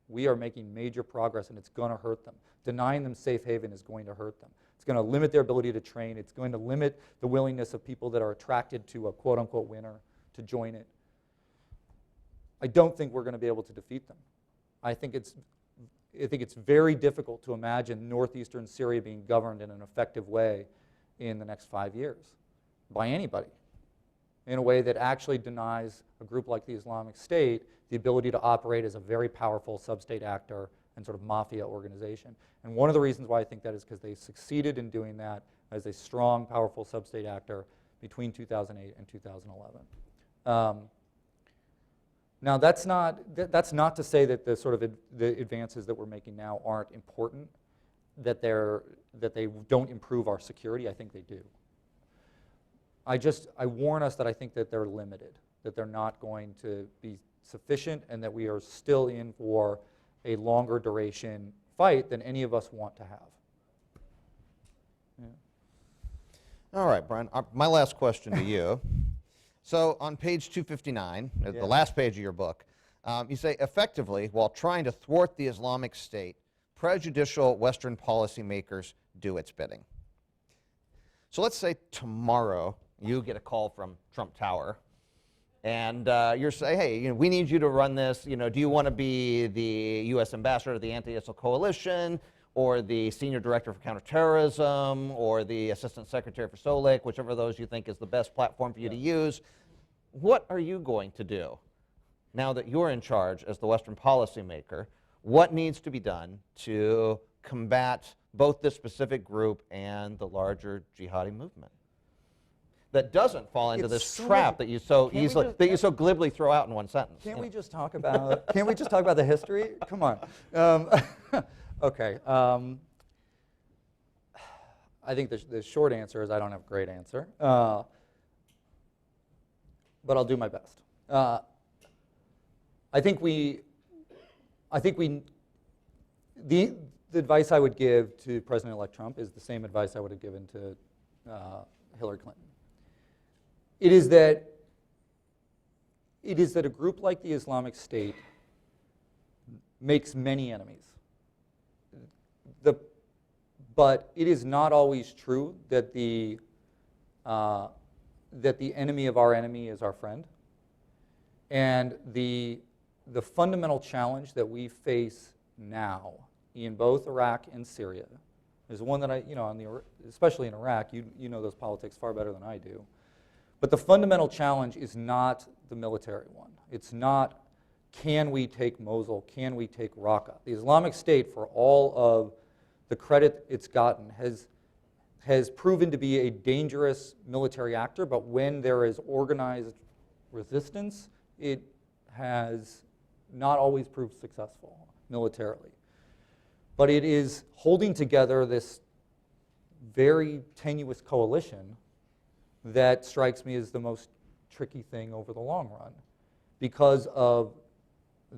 Speaker 2: We are making major progress, and it's going to hurt them. Denying them safe haven is going to hurt them. It's going to limit their ability to train. It's going to limit the willingness of people that are attracted to a quote-unquote winner to join it. I don't think we're going to be able to defeat them. I think it's very difficult to imagine northeastern Syria being governed in an effective way in the next 5 years by anybody in a way that actually denies a group like the Islamic State the ability to operate as a very powerful sub-state actor and sort of mafia organization. And one of the reasons why I think that is because they succeeded in doing that as a strong, powerful sub-state actor between 2008 and 2011. Now, that's not to say that the sort of the advances that we're making now aren't important, that they don't improve our security. I think they do. I warn us that I think that they're limited, that they're not going to be sufficient, and that we are still in for a longer duration fight than any of us want to have. Yeah.
Speaker 1: All right, Brian, my last question to you. So on page 259,
Speaker 2: Yeah.
Speaker 1: the last page of your book, you say, effectively, while trying to thwart the Islamic State, prejudicial Western policymakers do its bidding. So let's say tomorrow you get a call from Trump Tower, and you're saying, hey, we need you to run this. Do you want to be the U.S. ambassador to the Anti-ISIL Coalition, or the senior director for counterterrorism, or the assistant secretary for SOLIC, whichever of those you think is the best platform for you to use? What are you going to do now that you're in charge as the Western policymaker? What needs to be done to combat both this specific group and the larger jihadi movement that doesn't fall into this trap that you so easily, that you so glibly throw out in one sentence?
Speaker 2: Can't we just talk about? Can't we just talk about the history? Come on. Okay. I think the short answer is I don't have a great answer, but I'll do my best. The advice I would give to President-elect Trump is the same advice I would have given to Hillary Clinton. It is that a group like the Islamic State makes many enemies. But it is not always true that the enemy of our enemy is our friend. And the fundamental challenge that we face now in both Iraq and Syria is one that especially in Iraq, you know those politics far better than I do. But the fundamental challenge is not the military one. It's not, can we take Mosul? Can we take Raqqa? The Islamic State, for all of the credit it's gotten, has proven to be a dangerous military actor, but when there is organized resistance, it has not always proved successful militarily. But it is holding together this very tenuous coalition that strikes me as the most tricky thing over the long run, because of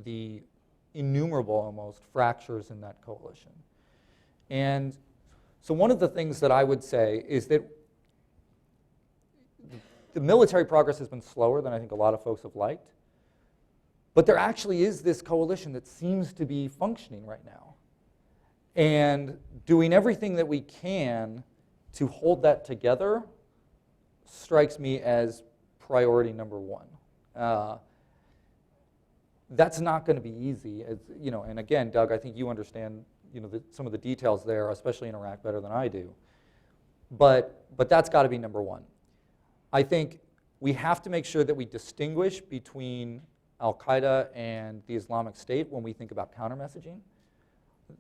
Speaker 2: the innumerable, almost, fractures in that coalition. And so one of the things that I would say is that the military progress has been slower than I think a lot of folks have liked, but there actually is this coalition that seems to be functioning right now. And doing everything that we can to hold that together strikes me as priority number one. That's not going to be easy, and again, Doug, I think you understand some of the details there, especially in Iraq, better than I do. But that's got to be number one. I think we have to make sure that we distinguish between al-Qaeda and the Islamic State when we think about counter-messaging.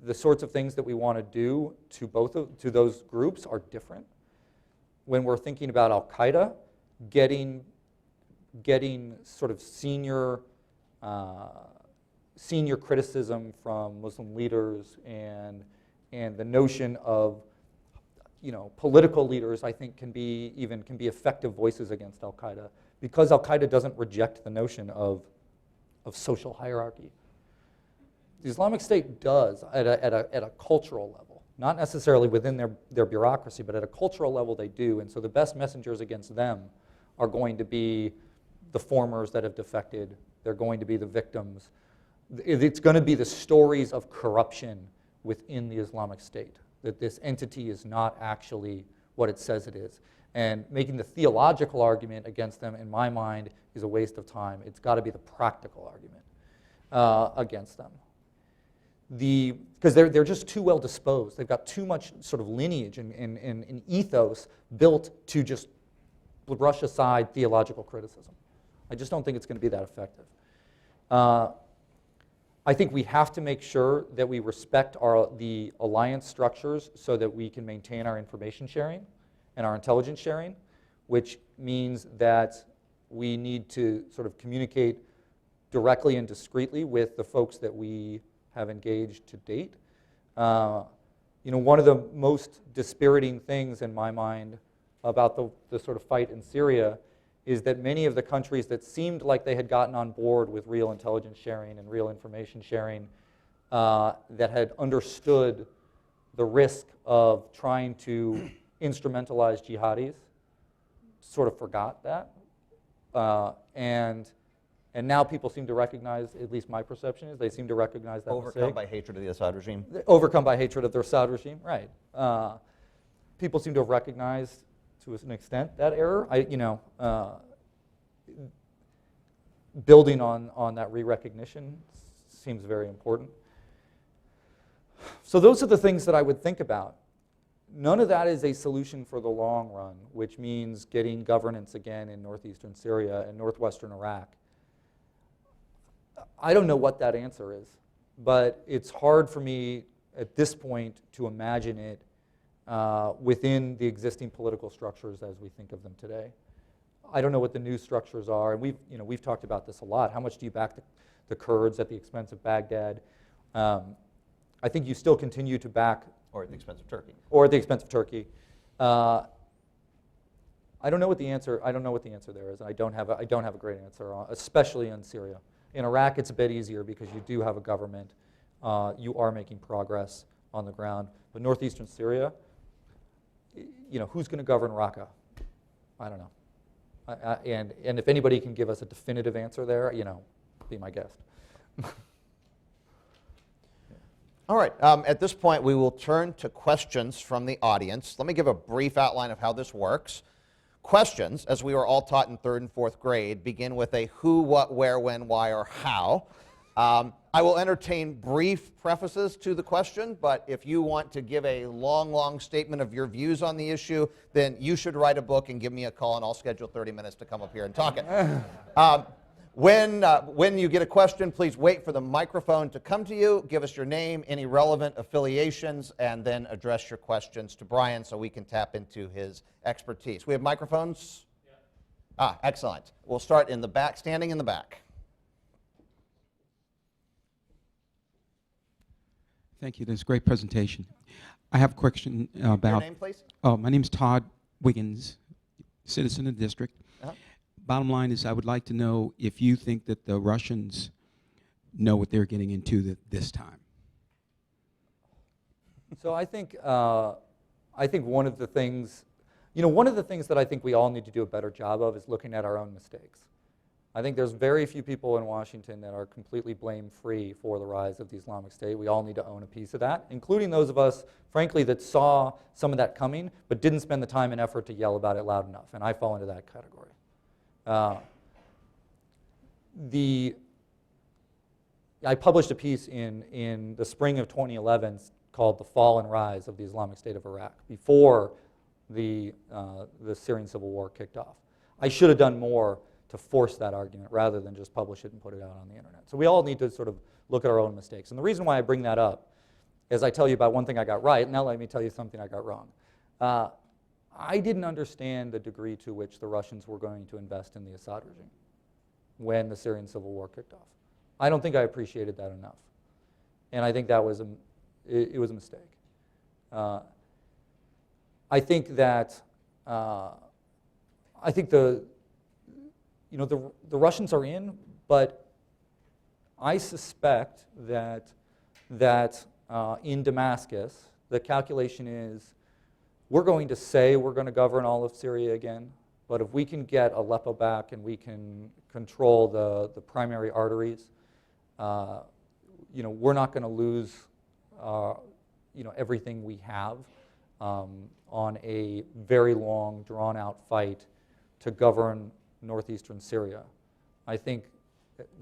Speaker 2: The sorts of things that we want to do to those groups are different. When we're thinking about al-Qaeda, getting sort of senior criticism from Muslim leaders and the notion of political leaders, I think, can be effective voices against al-Qaeda, because al-Qaeda doesn't reject the notion of social hierarchy. The Islamic State does at a cultural level, not necessarily within their bureaucracy, but at a cultural level they do. And so the best messengers against them are going to be the formers that have defected. They're going to be the victims. It's going to be the stories of corruption within the Islamic State, that this entity is not actually what it says it is. And making the theological argument against them, in my mind, is a waste of time. It's got to be the practical argument against them. Because they're just too well disposed. They've got too much sort of lineage and ethos built to just brush aside theological criticism. I just don't think it's going to be that effective. I think we have to make sure that we respect the alliance structures so that we can maintain our information sharing and our intelligence sharing, which means that we need to sort of communicate directly and discreetly with the folks that we have engaged to date. One of the most dispiriting things in my mind about the sort of fight in Syria is that many of the countries that seemed like they had gotten on board with real intelligence sharing and real information sharing, that had understood the risk of trying to instrumentalize jihadis, sort of forgot that. And now people seem to recognize, at least my perception is, they seem to recognize that
Speaker 1: Overcome
Speaker 2: mistake.
Speaker 1: by hatred of the Assad regime.
Speaker 2: Overcome by hatred of the Assad regime, right. People seem to have recognized, to an extent, that error. Building on that re-recognition seems very important. So those are the things that I would think about. None of that is a solution for the long run, which means getting governance again in northeastern Syria and northwestern Iraq. I don't know what that answer is, but it's hard for me at this point to imagine it within the existing political structures as we think of them today. I don't know what the new structures are, and we've talked about this a lot. How much do you back the Kurds at the expense of Baghdad? I think you still continue to back...
Speaker 1: Or at the expense of Turkey.
Speaker 2: Or at the expense of Turkey. I don't know what the answer. I don't know what the answer there is, and I don't have a great answer, especially in Syria. In Iraq, it's a bit easier because you do have a government. You are making progress on the ground. But northeastern Syria, who's going to govern Raqqa? I don't know. And if anybody can give us a definitive answer there, be my guest.
Speaker 1: All right, at this point we will turn to questions from the audience. Let me give a brief outline of how this works. Questions, as we were all taught in 3rd and 4th grade, begin with a who, what, where, when, why, or how. I will entertain brief prefaces to the question, but if you want to give a long statement of your views on the issue, then you should write a book and give me a call, and I'll schedule 30 minutes to come up here and talk it. When you get a question, please wait for the microphone to come to you. Give us your name, any relevant affiliations, and then address your questions to Brian so we can tap into his expertise. We have microphones? Yeah. Excellent. We'll start in the back, standing in the back.
Speaker 3: Thank you. That's a great presentation. I have a question about...
Speaker 1: Your name, please?
Speaker 3: Oh, my name is Todd Wiggins, citizen of the district. Bottom line is I would like to know if you think that the Russians know what they're getting into this time.
Speaker 2: So I think one of the things, that I think we all need to do a better job of is looking at our own mistakes. I think there's very few people in Washington that are completely blame-free for the rise of the Islamic State. We all need to own a piece of that, including those of us, frankly, that saw some of that coming but didn't spend the time and effort to yell about it loud enough, and I fall into that category. I published a piece in the spring of 2011 called "The Fall and Rise of the Islamic State of Iraq," before the Syrian civil war kicked off. I should have done more to force that argument rather than just publish it and put it out on the internet. So we all need to sort of look at our own mistakes. And the reason why I bring that up is I tell you about one thing I got right, now let me tell you something I got wrong. I didn't understand the degree to which the Russians were going to invest in the Assad regime when the Syrian civil war kicked off. I don't think I appreciated that enough. And I think that was it was a mistake. I think that the Russians are in, but I suspect that in Damascus, the calculation is we're going to say we're going to govern all of Syria again, but if we can get Aleppo back and we can control the primary arteries, we're not going to lose everything we have on a very long, drawn-out fight to govern northeastern Syria. I think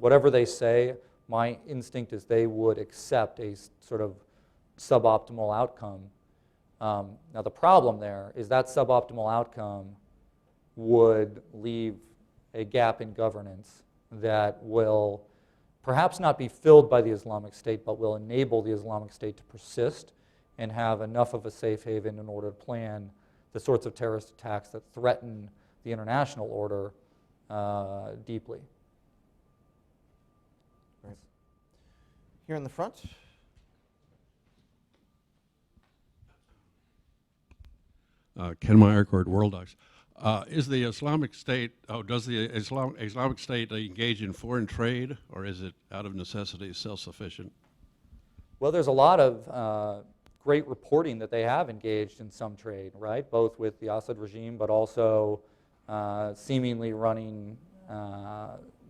Speaker 2: whatever they say, my instinct is they would accept a sort of suboptimal outcome. Now the problem there is that suboptimal outcome would leave a gap in governance that will perhaps not be filled by the Islamic State, but will enable the Islamic State to persist and have enough of a safe haven in order to plan the sorts of terrorist attacks that threaten the international order deeply.
Speaker 1: here in the front.
Speaker 4: Ken Meyercord, World Docs. Is the Islamic State, does the Islamic State engage in foreign trade, or is it out of necessity self-sufficient?
Speaker 2: Well, there's a lot of great reporting that they have engaged in some trade, right? Both with the Assad regime, but also seemingly running,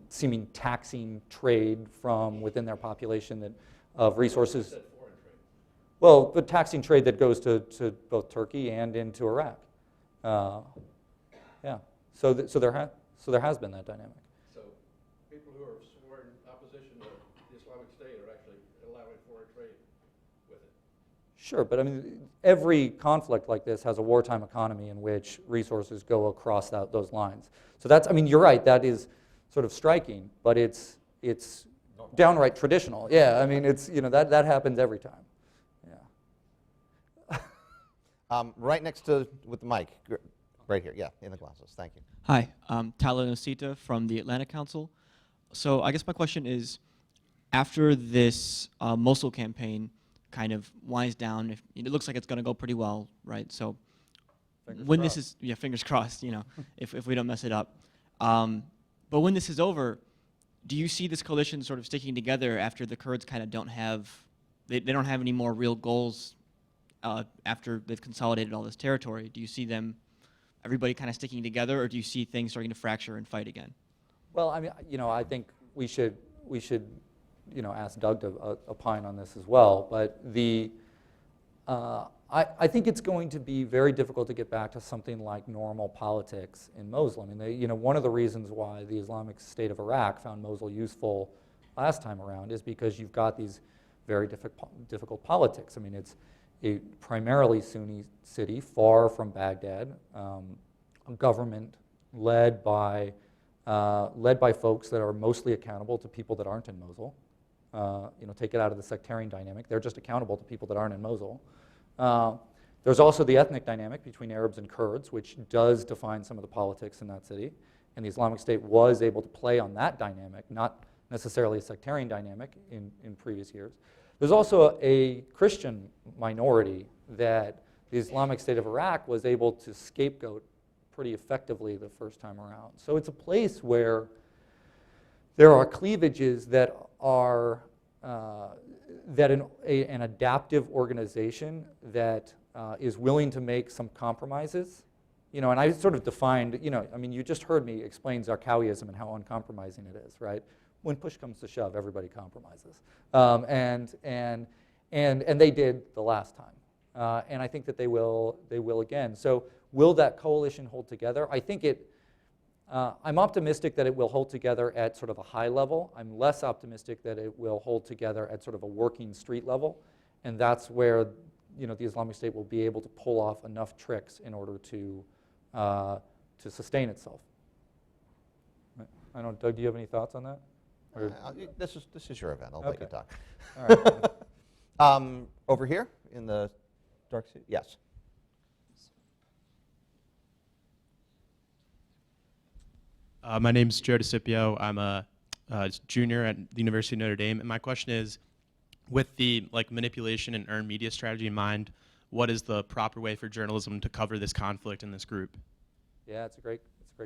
Speaker 2: seeming taxing trade from within their population of resources. Well, but taxing trade that goes to both Turkey and into Iraq. Yeah. So there has been that dynamic.
Speaker 4: So people who are sworn opposition to the Islamic State are actually allowing foreign trade with it.
Speaker 2: Sure, but I mean, every conflict like this has a wartime economy in which resources go across those lines. So that's, I mean, you're right, that is sort of striking, but it's downright traditional. Yeah, I mean, it's, you know, that happens every time. Yeah.
Speaker 1: Right next to, with the mic, right here, yeah, in the glasses, thank you.
Speaker 5: Hi, I'm Tyler Nocita from the Atlantic Council. So I guess my question is, after this Mosul campaign kind of winds down, it looks like it's going to go pretty well, right? So when this is, yeah, fingers crossed, you know, if we don't mess it up. But when this is over, do you see this coalition sort of sticking together after the Kurds kind of don't have, they don't have any more real goals after they've consolidated all this territory? Do you see them, everybody kind of sticking together, or do you see things starting to fracture and fight again?
Speaker 2: Well, I mean, you know, I think we should, you know, ask Doug to opine on this as well. But I think it's going to be very difficult to get back to something like normal politics in Mosul. I mean, you know, one of the reasons why the Islamic State of Iraq found Mosul useful last time around is because you've got these very difficult politics. I mean, it's a primarily Sunni city, far from Baghdad, a government led by folks that are mostly accountable to people that aren't in Mosul. You know, take it out of the sectarian dynamic. They're just accountable to people that aren't in Mosul. There's also the ethnic dynamic between Arabs and Kurds, which does define some of the politics in that city. And the Islamic State was able to play on that dynamic, not necessarily a sectarian dynamic in previous years. There's also a Christian minority that the Islamic State of Iraq was able to scapegoat pretty effectively the first time around. So it's a place where there are cleavages that are that an adaptive organization that is willing to make some compromises. You know, and I sort of defined, you know, I mean, you just heard me explain Zarqawiism and how uncompromising it is, right? When push comes to shove, everybody compromises. And they did the last time. And I think that they will again. So will that coalition hold together? I think I'm optimistic that it will hold together at sort of a high level. I'm less optimistic that it will hold together at sort of a working street level. And that's where, you know, the Islamic State will be able to pull off enough tricks in order to sustain itself. I don't know, Doug, do you have any thoughts on that?
Speaker 1: This is your event. I'll let you talk.
Speaker 2: All right.
Speaker 1: Over here in the dark seat. Yes.
Speaker 6: My name's Joe DeCipio. I'm a junior at the University of Notre Dame, and my question is, with the manipulation and earned media strategy in mind, what is the proper way for journalism to cover this conflict in this group?
Speaker 2: Yeah, it's a great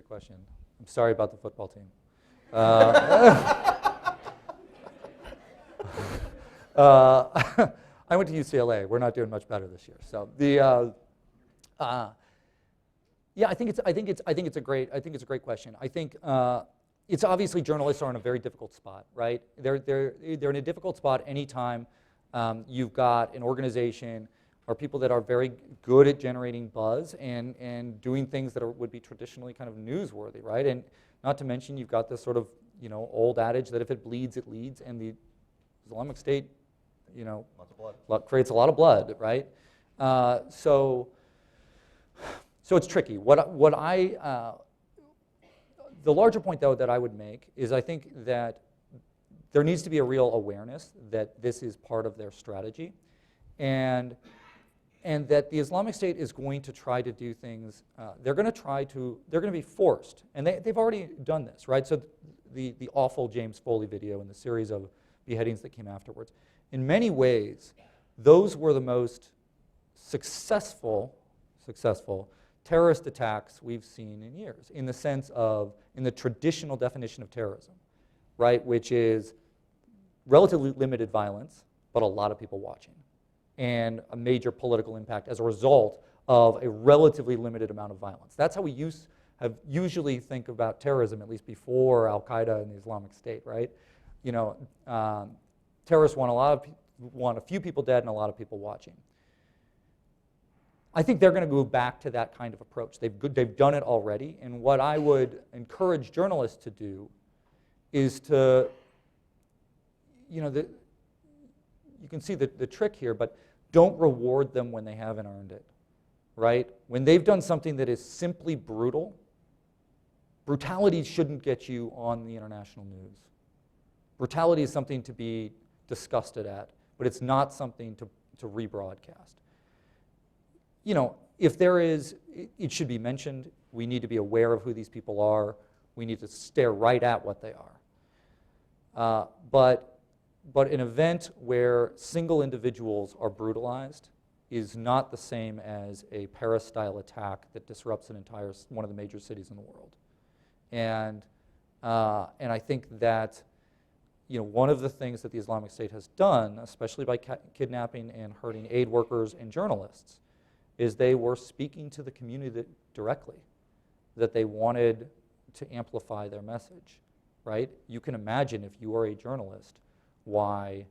Speaker 2: question. I'm sorry about the football team. I went to UCLA. We're not doing much better this year. So yeah, I think it's a great question. I think it's obviously journalists are in a very difficult spot, right? They're in a difficult spot anytime you've got an organization or people that are very good at generating buzz and doing things that would be traditionally kind of newsworthy, right? And not to mention you've got this sort of, you know, old adage that if it bleeds, it leads, and the Islamic State, you know, creates a lot of blood, right? So it's tricky. The larger point, though, that I would make is I think that there needs to be a real awareness that this is part of their strategy, and that the Islamic State is going to try to do things. They're going to be forced, and they've already done this, right? So the awful James Foley video and the series of beheadings that came afterwards. In many ways, those were the most successful terrorist attacks we've seen in years, in the sense of, in the traditional definition of terrorism, right, which is relatively limited violence, but a lot of people watching, and a major political impact as a result of a relatively limited amount of violence. That's how we usually think about terrorism, at least before al-Qaeda and the Islamic State, right? You know, terrorists want a few people dead and a lot of people watching. I think they're going to go back to that kind of approach. They've done it already, and what I would encourage journalists to do is to, you know, you can see the trick here, but don't reward them when they haven't earned it, right? When they've done something that is simply brutal, brutality shouldn't get you on the international news. Brutality is something to be disgusted at, but it's not something to rebroadcast. You know, if there is, it should be mentioned. We need to be aware of who these people are. We need to stare right at what they are. But an event where single individuals are brutalized is not the same as a Paris-style attack that disrupts one of the major cities in the world. And I think that, you know, one of the things that the Islamic State has done, especially by kidnapping and hurting aid workers and journalists, is they were speaking to the community directly, that they wanted to amplify their message, right? You can imagine, if you are a journalist, why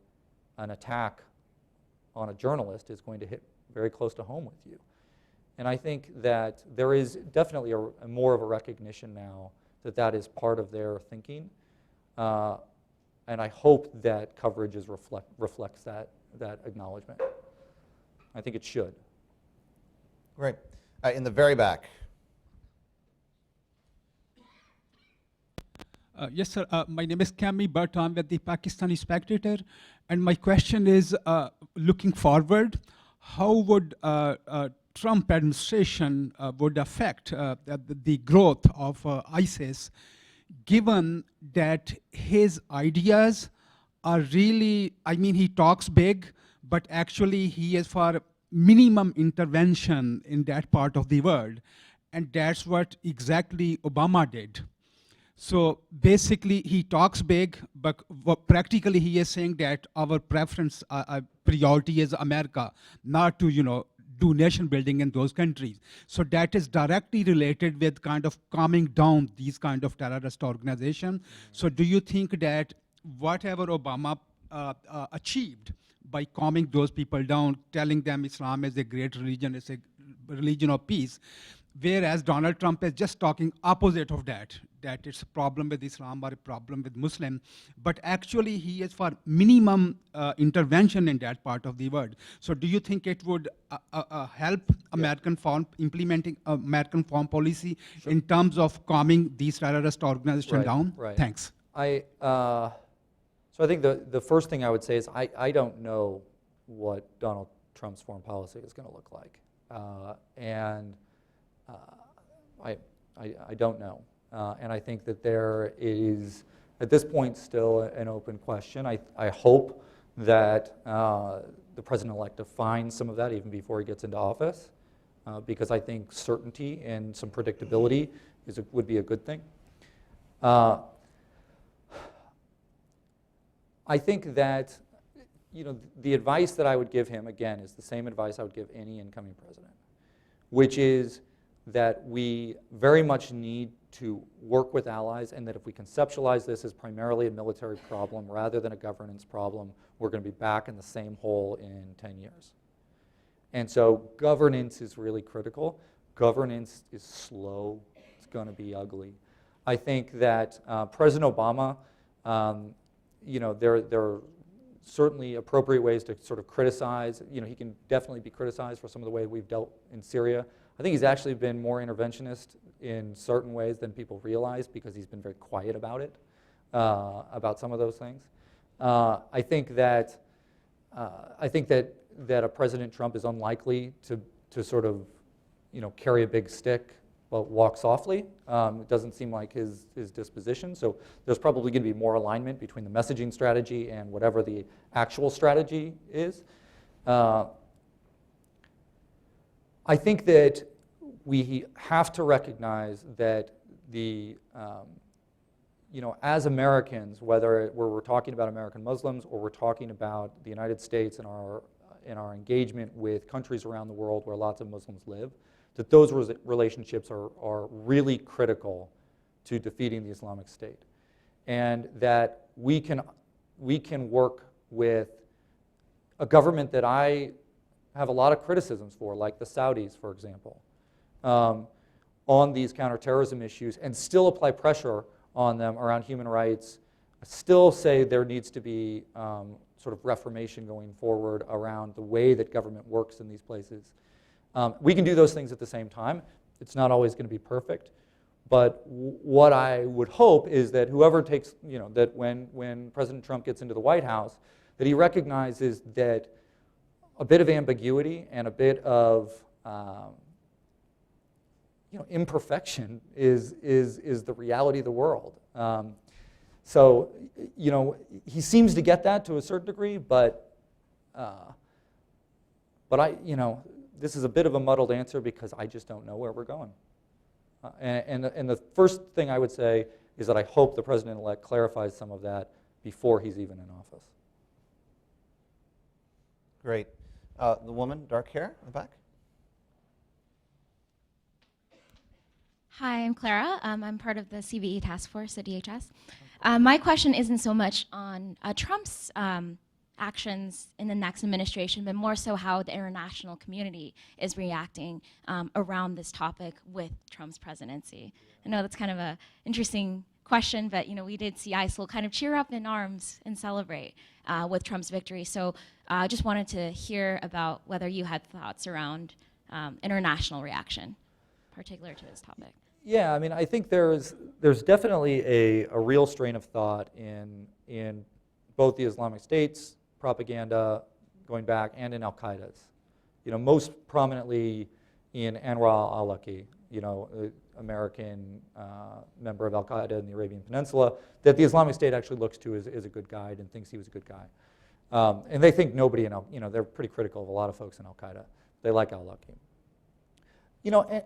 Speaker 2: an attack on a journalist is going to hit very close to home with you. And I think that there is definitely a more of a recognition now that that is part of their thinking. And I hope that coverage reflects that acknowledgement. I think it should.
Speaker 1: Great. In the very back.
Speaker 7: Yes, sir. My name is Kami Bhatt. I'm with the Pakistani Spectator. And my question is, looking forward, how would Trump administration would affect the growth of ISIS, given that his ideas are really, I mean, he talks big, but actually he is for minimum intervention in that part of the world. And that's what exactly Obama did. So basically, he talks big, but practically he is saying that our preference, priority is America, not to, you know, do nation building in those countries. So that is directly related with kind of calming down these kind of terrorist organizations. So do you think that whatever Obama achieved by calming those people down, telling them Islam is a great religion, it's a religion of peace, whereas Donald Trump is just talking opposite of that it's a problem with Islam or a problem with Muslim, but actually he is for minimum intervention in that part of the world. So do you think it would help American implementing American foreign policy in terms of calming these terrorist organizations down?
Speaker 2: Right.
Speaker 7: Thanks.
Speaker 2: So I think the first thing I would say is I don't know what Donald Trump's foreign policy is going to look like. I don't know. And I think that there is, at this point, still an open question. I hope that the president-elect defines some of that even before he gets into office, because I think certainty and some predictability would be a good thing. I think that, you know, the advice that I would give him, again, is the same advice I would give any incoming president, which is that we very much need to work with allies, and that if we conceptualize this as primarily a military problem rather than a governance problem, we're going to be back in the same hole in 10 years. And so governance is really critical. Governance is slow. It's going to be ugly. I think that President Obama, you know, there are certainly appropriate ways to sort of criticize. You know, he can definitely be criticized for some of the way we've dealt in Syria. I think he's actually been more interventionist in certain ways than people realize, because he's been very quiet about it, about some of those things. I think that a President Trump is unlikely to sort of, you know, carry a big stick well, walk softly. It doesn't seem like his disposition. So there's probably going to be more alignment between the messaging strategy and whatever the actual strategy is. I think that we have to recognize that as Americans, whether we're talking about American Muslims or we're talking about the United States and our engagement with countries around the world where lots of Muslims live, that those relationships are really critical to defeating the Islamic State. And that we can work with a government that I have a lot of criticisms for, like the Saudis, for example, on these counterterrorism issues, and still apply pressure on them around human rights, still say there needs to be sort of reformation going forward around the way that government works in these places. We can do those things at the same time. It's not always going to be perfect. But what I would hope is that whoever takes, that when President Trump gets into the White House, that he recognizes that a bit of ambiguity and a bit of imperfection is the reality of the world. So he seems to get that to a certain degree, but this is a bit of a muddled answer because I just don't know where we're going. And the first thing I would say is that I hope the president-elect clarifies some of that before he's even in office.
Speaker 1: Great. The woman, dark hair, in the back.
Speaker 8: Hi, I'm Clara. I'm part of the CVE task force at DHS. My question isn't so much on Trump's actions in the next administration, but more so how the international community is reacting around this topic with Trump's presidency. I know that's kind of an interesting question, but we did see ISIL kind of cheer up in arms and celebrate with Trump's victory. So I just wanted to hear about whether you had thoughts around international reaction, particular to this topic.
Speaker 2: Yeah, I mean, I think there's definitely a real strain of thought in both the Islamic State's propaganda going back and in al-Qaeda's. Most prominently in Anwar al-Awlaki, American member of al-Qaeda in the Arabian Peninsula, that the Islamic State actually looks to as a good guide and thinks he was a good guy. And they think nobody they're pretty critical of a lot of folks in al-Qaeda. They like al-Awlaki.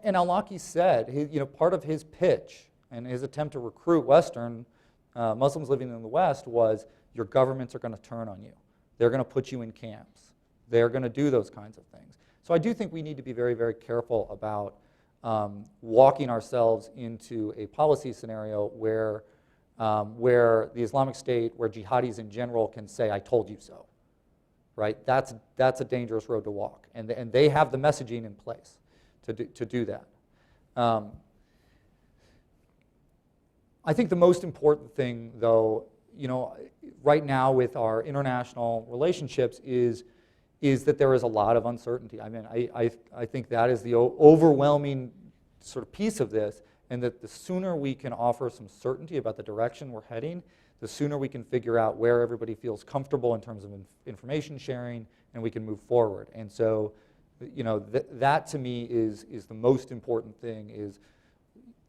Speaker 2: And al-Awlaki said, part of his pitch and his attempt to recruit Western Muslims living in the West was, your governments are going to turn on you. They're going to put you in camps. They're going to do those kinds of things. So I do think we need to be very, very careful about walking ourselves into a policy scenario where the Islamic State, where jihadis in general can say, I told you so. Right? That's a dangerous road to walk. And they have the messaging in place to do that. I think the most important thing, though, right now with our international relationships is that there is a lot of uncertainty. I mean, I think that is the overwhelming sort of piece of this, and that the sooner we can offer some certainty about the direction we're heading, the sooner we can figure out where everybody feels comfortable in terms of information sharing, and we can move forward. And so, that to me is the most important thing,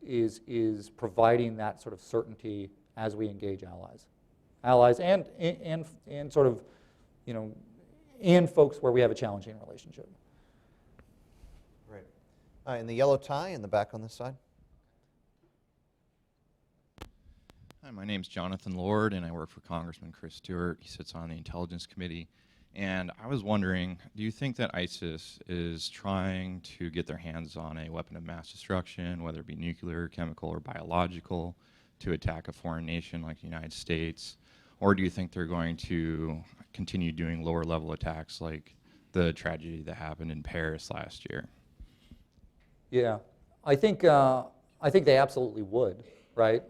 Speaker 2: is providing that sort of certainty as we engage allies and sort of, and folks where we have a challenging relationship.
Speaker 1: Great. In the yellow tie in the back on this side.
Speaker 9: Hi, my name's Jonathan Lord, and I work for Congressman Chris Stewart. He sits on the Intelligence Committee. And I was wondering, do you think that ISIS is trying to get their hands on a weapon of mass destruction, whether it be nuclear, chemical, or biological, to attack a foreign nation like the United States? Or do you think they're going to continue doing lower level attacks like the tragedy that happened in Paris last year?
Speaker 2: Yeah, I think they absolutely would, right?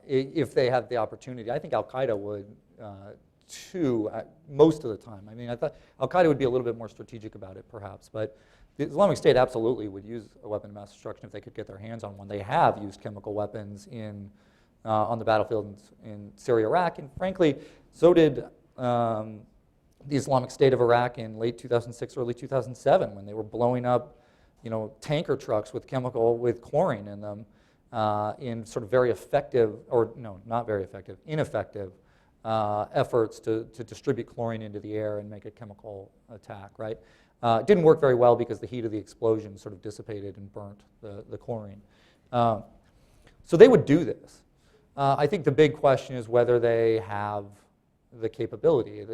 Speaker 2: If they had the opportunity. I think al-Qaeda would too, most of the time. I mean, I thought al-Qaeda would be a little bit more strategic about it, perhaps, but the Islamic State absolutely would use a weapon of mass destruction if they could get their hands on one. They have used chemical weapons on the battlefield in Syria, Iraq, and frankly, so did the Islamic State of Iraq in late 2006, early 2007, when they were blowing up tanker trucks with chlorine in them, in sort of very effective, or no, not very effective, ineffective efforts to distribute chlorine into the air and make a chemical attack, right? It didn't work very well because the heat of the explosion sort of dissipated and burnt the chlorine. So they would do this. I think the big question is whether they have the capability,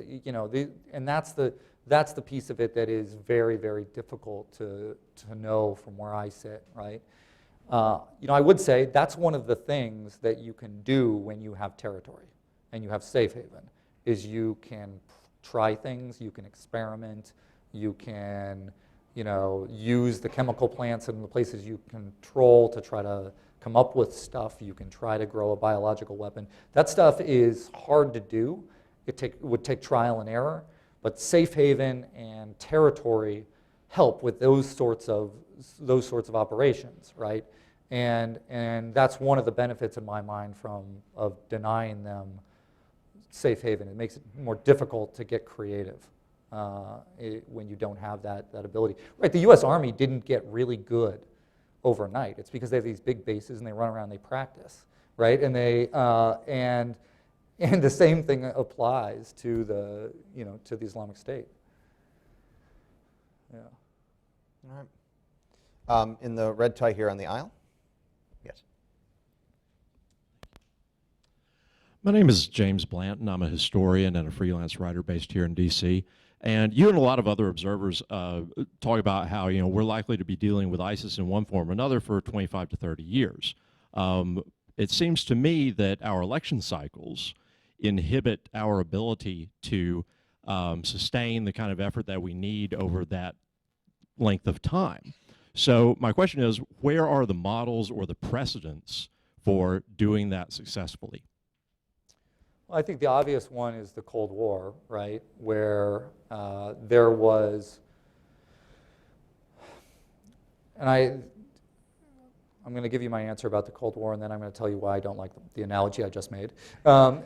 Speaker 2: and that's the piece of it that is very, very difficult to know from where I sit, right? I would say that's one of the things that you can do when you have territory and you have safe haven, is you can try things, you can experiment, you can use the chemical plants in the places you control to try to come up with stuff. You can try to grow a biological weapon. That stuff is hard to do. It would take trial and error, but safe haven and territory help with those sorts of operations, right? And that's one of the benefits in my mind of denying them safe haven. It makes it more difficult to get creative when you don't have that ability. Right, the U.S. Army didn't get really good overnight. It's because they have these big bases and they run around and they practice, right? And and the same thing applies to the Islamic State. Yeah.
Speaker 1: All right. In the red tie here on the aisle. Yes.
Speaker 10: My name is James Blanton. I'm a historian and a freelance writer based here in D.C. And you and a lot of other observers talk about how we're likely to be dealing with ISIS in one form or another for 25 to 30 years. It seems to me that our election cycles inhibit our ability to sustain the kind of effort that we need over that length of time. So my question is, where are the models or the precedents for doing that successfully?
Speaker 2: Well, I think the obvious one is the Cold War, right, where there was, and I'm going to give you my answer about the Cold War, and then I'm going to tell you why I don't like the analogy I just made. So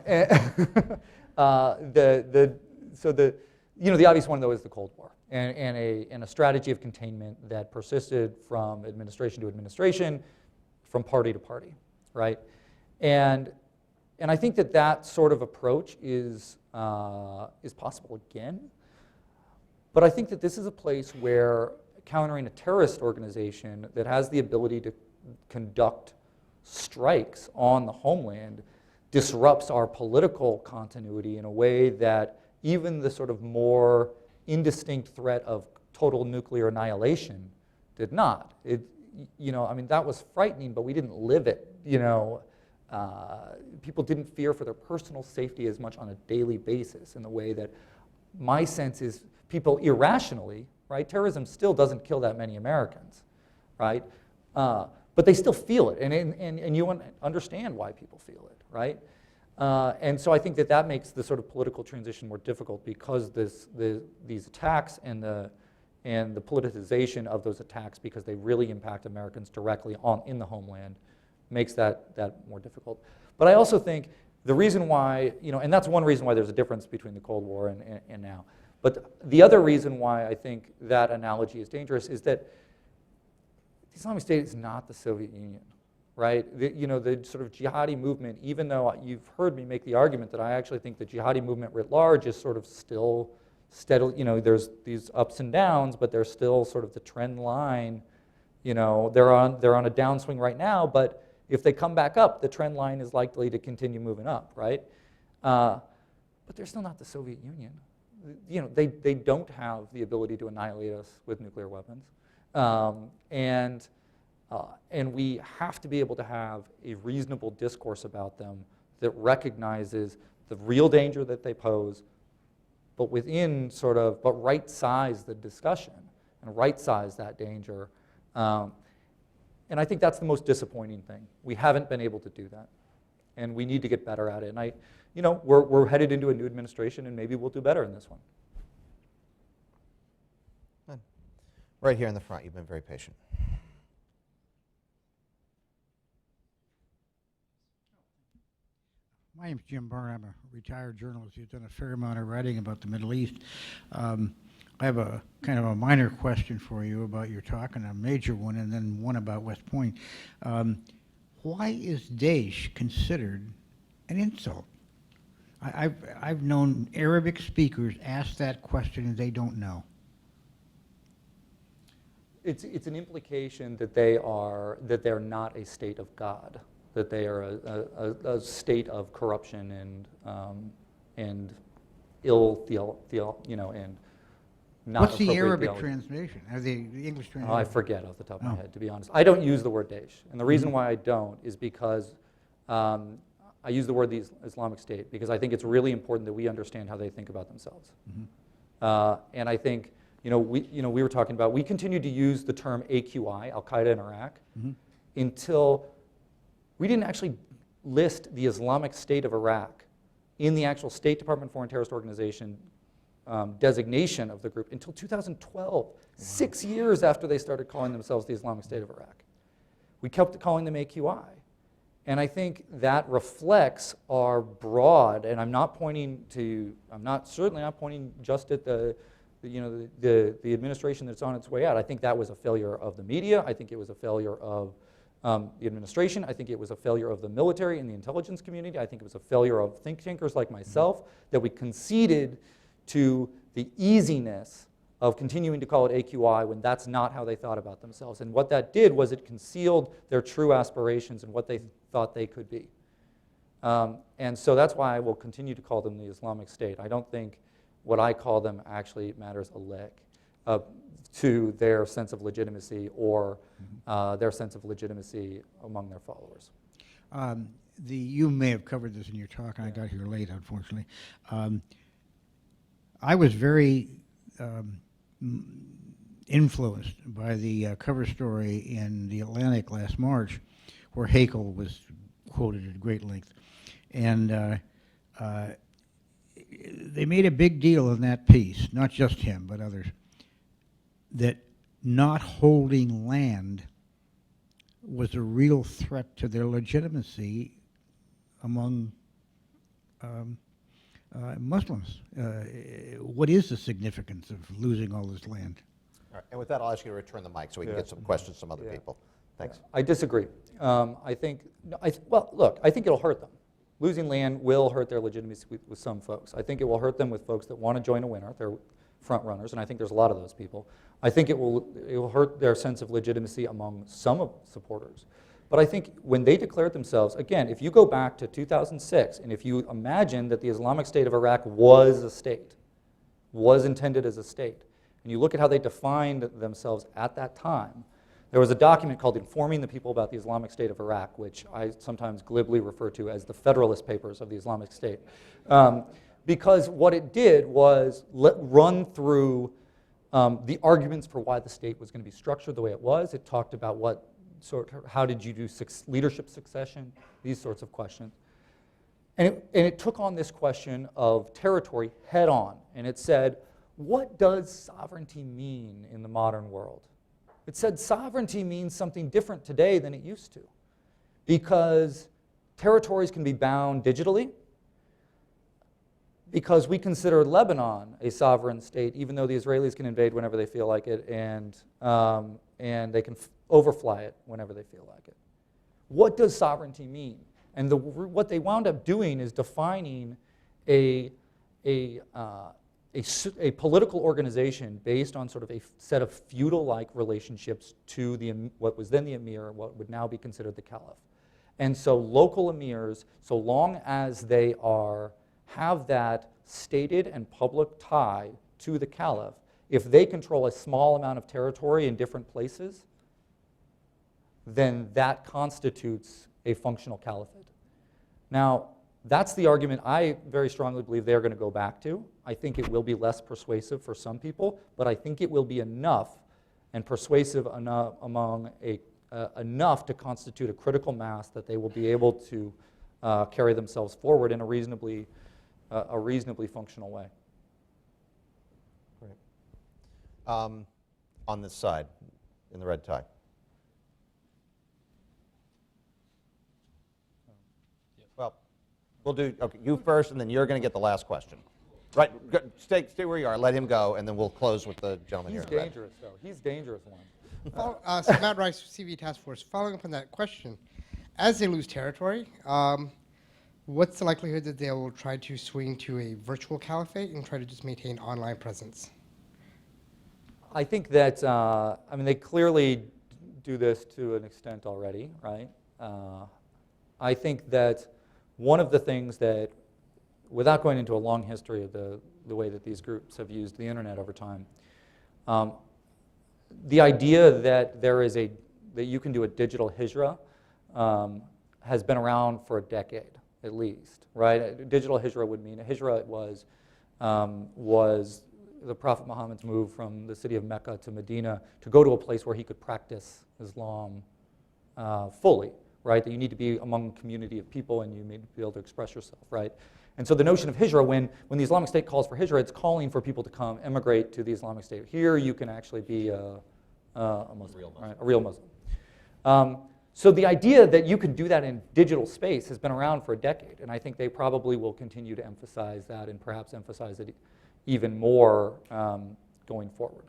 Speaker 2: the obvious one, though, is the Cold War, and a strategy of containment that persisted from administration to administration, from party to party, right? And I think that sort of approach is possible again. But I think that this is a place where countering a terrorist organization that has the ability to conduct strikes on the homeland disrupts our political continuity in a way that even the sort of more indistinct threat of total nuclear annihilation did not. That was frightening, but we didn't live it, people didn't fear for their personal safety as much on a daily basis in the way that my sense is people irrationally, right? Terrorism still doesn't kill that many Americans, right? But they still feel it, and you understand why people feel it, right? And so I think that makes the sort of political transition more difficult because these attacks and the politicization of those attacks, because they really impact Americans directly in the homeland, makes that more difficult. But I also think the reason why, and that's one reason why there's a difference between the Cold War and now. But the other reason why I think that analogy is dangerous is that the Islamic State is not the Soviet Union, right? The sort of jihadi movement, even though you've heard me make the argument that I actually think the jihadi movement writ large is sort of still steadily, there's these ups and downs, but there's still sort of the trend line. They're on a downswing right now, but if they come back up, the trend line is likely to continue moving up, right? But they're still not the Soviet Union. They don't have the ability to annihilate us with nuclear weapons. And we have to be able to have a reasonable discourse about them that recognizes the real danger that they pose, but but right-size the discussion and right-size that danger. And I think that's the most disappointing thing. We haven't been able to do that, and we need to get better at it. And we're headed into a new administration, and maybe we'll do better in this one.
Speaker 1: Right here in the front, you've been very patient.
Speaker 11: My name's Jim Byrne. I'm a retired journalist who's done a fair amount of writing about the Middle East. I have a kind of a minor question for you about your talk, and a major one, and then one about West Point. Why is Daesh considered an insult? I've known Arabic speakers ask that question and they don't know.
Speaker 2: It's an implication that they're not a state of God, that they are a state of corruption and ill and not
Speaker 11: What's the
Speaker 2: appropriate
Speaker 11: Arabic
Speaker 2: theology.
Speaker 11: translation? Or the English translation?
Speaker 2: Oh, I forget off the top of my
Speaker 11: Oh.
Speaker 2: head, to be honest. I don't use the word Daesh, and the reason why I don't is because I use the word the Islamic State because I think it's really important that we understand how they think about themselves. And I think we were talking about, we continue to use the term AQI, al-Qaeda in Iraq, until we didn't actually list the Islamic State of Iraq in the actual State Department Foreign Terrorist Organization designation of the group until 2012, 6 years after they started calling themselves the Islamic State of Iraq. We kept calling them AQI. And I think that reflects our broad, and I'm certainly not pointing just at the administration that's on its way out. I think that was a failure of the media. I think it was a failure of the administration. I think it was a failure of the military and the intelligence community. I think it was a failure of think tankers like myself that we conceded to the easiness of continuing to call it AQI when that's not how they thought about themselves. And what that did was it concealed their true aspirations and what they thought they could be. And so that's why I will continue to call them the Islamic State. I don't think what I call them actually matters a lick to their sense of legitimacy or their sense of legitimacy among their followers.
Speaker 11: You may have covered this in your talk, and I got here late, unfortunately. I was very influenced by the cover story in The Atlantic last March, where Haeckel was quoted at great length. And they made a big deal in that piece, not just him, but others, that not holding land was a real threat to their legitimacy among Muslims. What is the significance of losing all this land?
Speaker 1: All right, and with that, I'll ask you to return the mic so we can get some questions from other people. Thanks.
Speaker 2: I disagree. I think it'll hurt them. Losing land will hurt their legitimacy with some folks. I think it will hurt them with folks that want to join a winner. They're front runners, and I think there's a lot of those people. I think it will hurt their sense of legitimacy among some of supporters. But I think when they declared themselves, again, if you go back to 2006, and if you imagine that the Islamic State of Iraq was a state, was intended as a state, and you look at how they defined themselves at that time, there was a document called Informing the People About the Islamic State of Iraq, which I sometimes glibly refer to as the Federalist Papers of the Islamic State. Because what it did was run through the arguments for why the state was going to be structured the way it was. It talked about how did you do leadership succession, these sorts of questions. And it took on this question of territory head on, and it said, what does sovereignty mean in the modern world? It said sovereignty means something different today than it used to, because territories can be bound digitally, because we consider Lebanon a sovereign state, even though the Israelis can invade whenever they feel like it, and they can overfly it whenever they feel like it. What does sovereignty mean? And what they wound up doing is defining a political organization based on sort of a set of feudal-like relationships to what was then the emir, what would now be considered the caliph. And so local emirs, so long as they have that stated and public tie to the caliph, if they control a small amount of territory in different places, then that constitutes a functional caliphate. Now, that's the argument I very strongly believe they're going to go back to. I think it will be less persuasive for some people, but I think it will be enough and persuasive enough enough to constitute a critical mass that they will be able to carry themselves forward in a reasonably functional way.
Speaker 1: Great. On this side, in the red tie. Well, we'll do, okay, you first, and then you're going to get the last question. Right, stay where you are, let him go, and then we'll close with the gentleman
Speaker 2: He's
Speaker 1: here. in red.
Speaker 2: dangerous, though. He's dangerous one.
Speaker 12: So Matt Rice, CV Task Force. Following up on that question, as they lose territory, what's the likelihood that they will try to swing to a virtual caliphate and try to just maintain online presence?
Speaker 2: I think that, I mean, they clearly do this to an extent already, right? I think that one of the things that, without going into a long history of the way that these groups have used the internet over time, the idea that that you can do a digital hijra has been around for a decade at least, right? Digital hijra would mean, a hijra was the Prophet Muhammad's move from the city of Mecca to Medina to go to a place where he could practice Islam fully, right? That you need to be among a community of people and you need to be able to express yourself, right? And so the notion of hijra, when the Islamic State calls for hijra, it's calling for people to come emigrate to the Islamic State. Here you can actually be a Muslim, right? A real Muslim. So the idea that you can do that in digital space has been around for a decade, and I think they probably will continue to emphasize that and perhaps emphasize it even more going forward.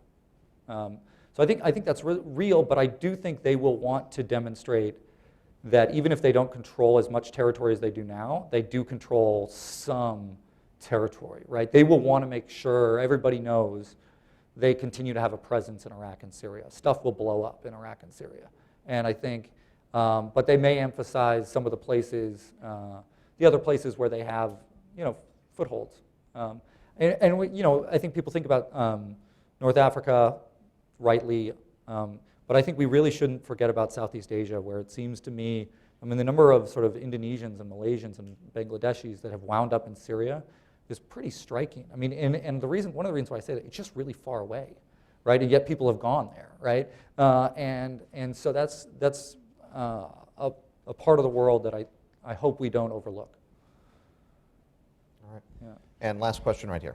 Speaker 2: So I think that's real, but I do think they will want to demonstrate that even if they don't control as much territory as they do now, they do control some territory, right? They will want to make sure everybody knows they continue to have a presence in Iraq and Syria. Stuff will blow up in Iraq and Syria. And I think, but they may emphasize some of the places, the other places where they have, footholds. And I think people think about North Africa rightly, but I think we really shouldn't forget about Southeast Asia, where it seems to me, I mean, the number of sort of Indonesians and Malaysians and Bangladeshis that have wound up in Syria is pretty striking. I mean, and one of the reasons why I say that, it's just really far away, right? And yet people have gone there, right? And so that's a part of the world that I hope we don't overlook.
Speaker 1: All right.
Speaker 2: Yeah.
Speaker 1: And last question right here.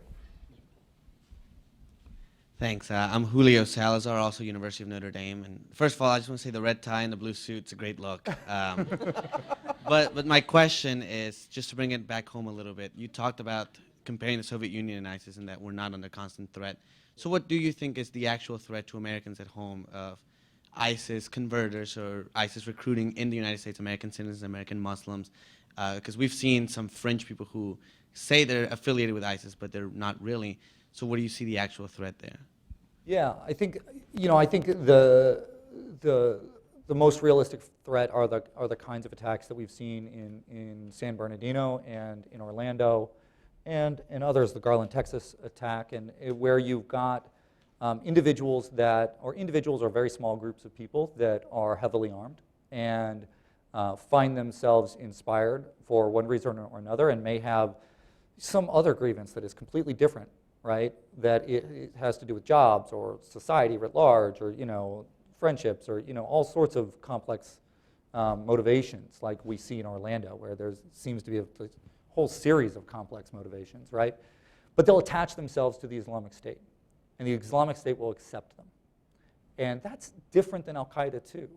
Speaker 13: Thanks. I'm Julio Salazar, also University of Notre Dame. And first of all, I just want to say the red tie and the blue suit's a great look. But my question is, just to bring it back home a little bit, you talked about comparing the Soviet Union and ISIS and that we're not under constant threat. So what do you think is the actual threat to Americans at home of ISIS converters or ISIS recruiting in the United States, American citizens, American Muslims? Because we've seen some French people who say they're affiliated with ISIS, but they're not really. So what do you see the actual threat there?
Speaker 2: Yeah, I think the most realistic threat are the kinds of attacks that we've seen in San Bernardino and in Orlando, and others, the Garland, Texas attack, and where you've got individuals or very small groups of people that are heavily armed and find themselves inspired for one reason or another, and may have some other grievance that is completely different, right? That it has to do with jobs or society writ large, or friendships, or all sorts of complex motivations, like we see in Orlando, where there seems to be a whole series of complex motivations, right? But they'll attach themselves to the Islamic State, and the Islamic State will accept them, and that's different than al-Qaeda too,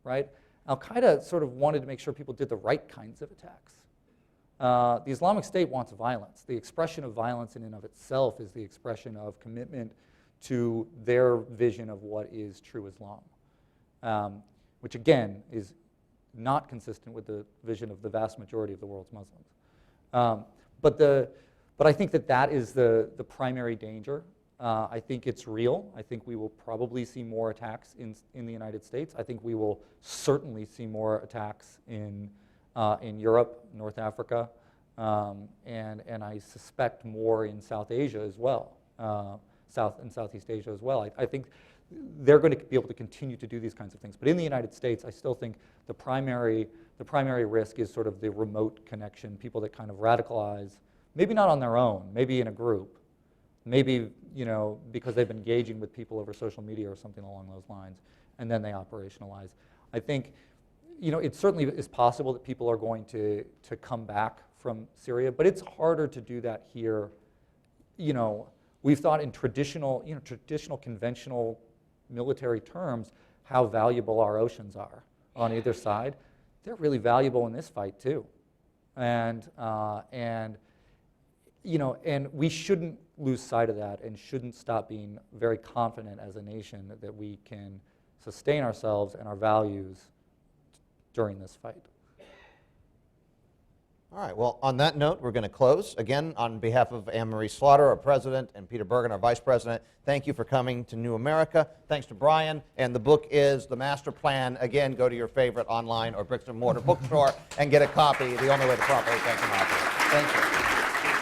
Speaker 2: right? Al-Qaeda sort of wanted to make sure people did the right kinds of attacks. The Islamic State wants violence. The expression of violence in and of itself is the expression of commitment to their vision of what is true Islam, which again is not consistent with the vision of the vast majority of the world's Muslims. But I think that is the primary danger. I think it's real. I think we will probably see more attacks in the United States. I think we will certainly see more attacks in Europe, North Africa, and I suspect more in South Asia as well, South and Southeast Asia as well. I think they're going to be able to continue to do these kinds of things. But in the United States, I still think the primary risk is sort of the remote connection, people that kind of radicalize, maybe not on their own, maybe in a group, maybe because they've been engaging with people over social media or something along those lines, and then they operationalize. I think it certainly is possible that people are going to come back from Syria, but it's harder to do that here. We've thought in traditional conventional military terms how valuable our oceans are on either side. They're really valuable in this fight too, and you know, and we shouldn't lose sight of that and shouldn't stop being very confident as a nation that we can sustain ourselves and our values during this fight.
Speaker 1: All right, well, on that note, we're going to close. Again, on behalf of Anne-Marie Slaughter, our president, and Peter Bergen, our vice president, thank you for coming to New America. Thanks to Brian. And the book is The Master Plan. Again, go to your favorite online or bricks and mortar bookstore and get a copy, the only way to properly thank an author. Thank you.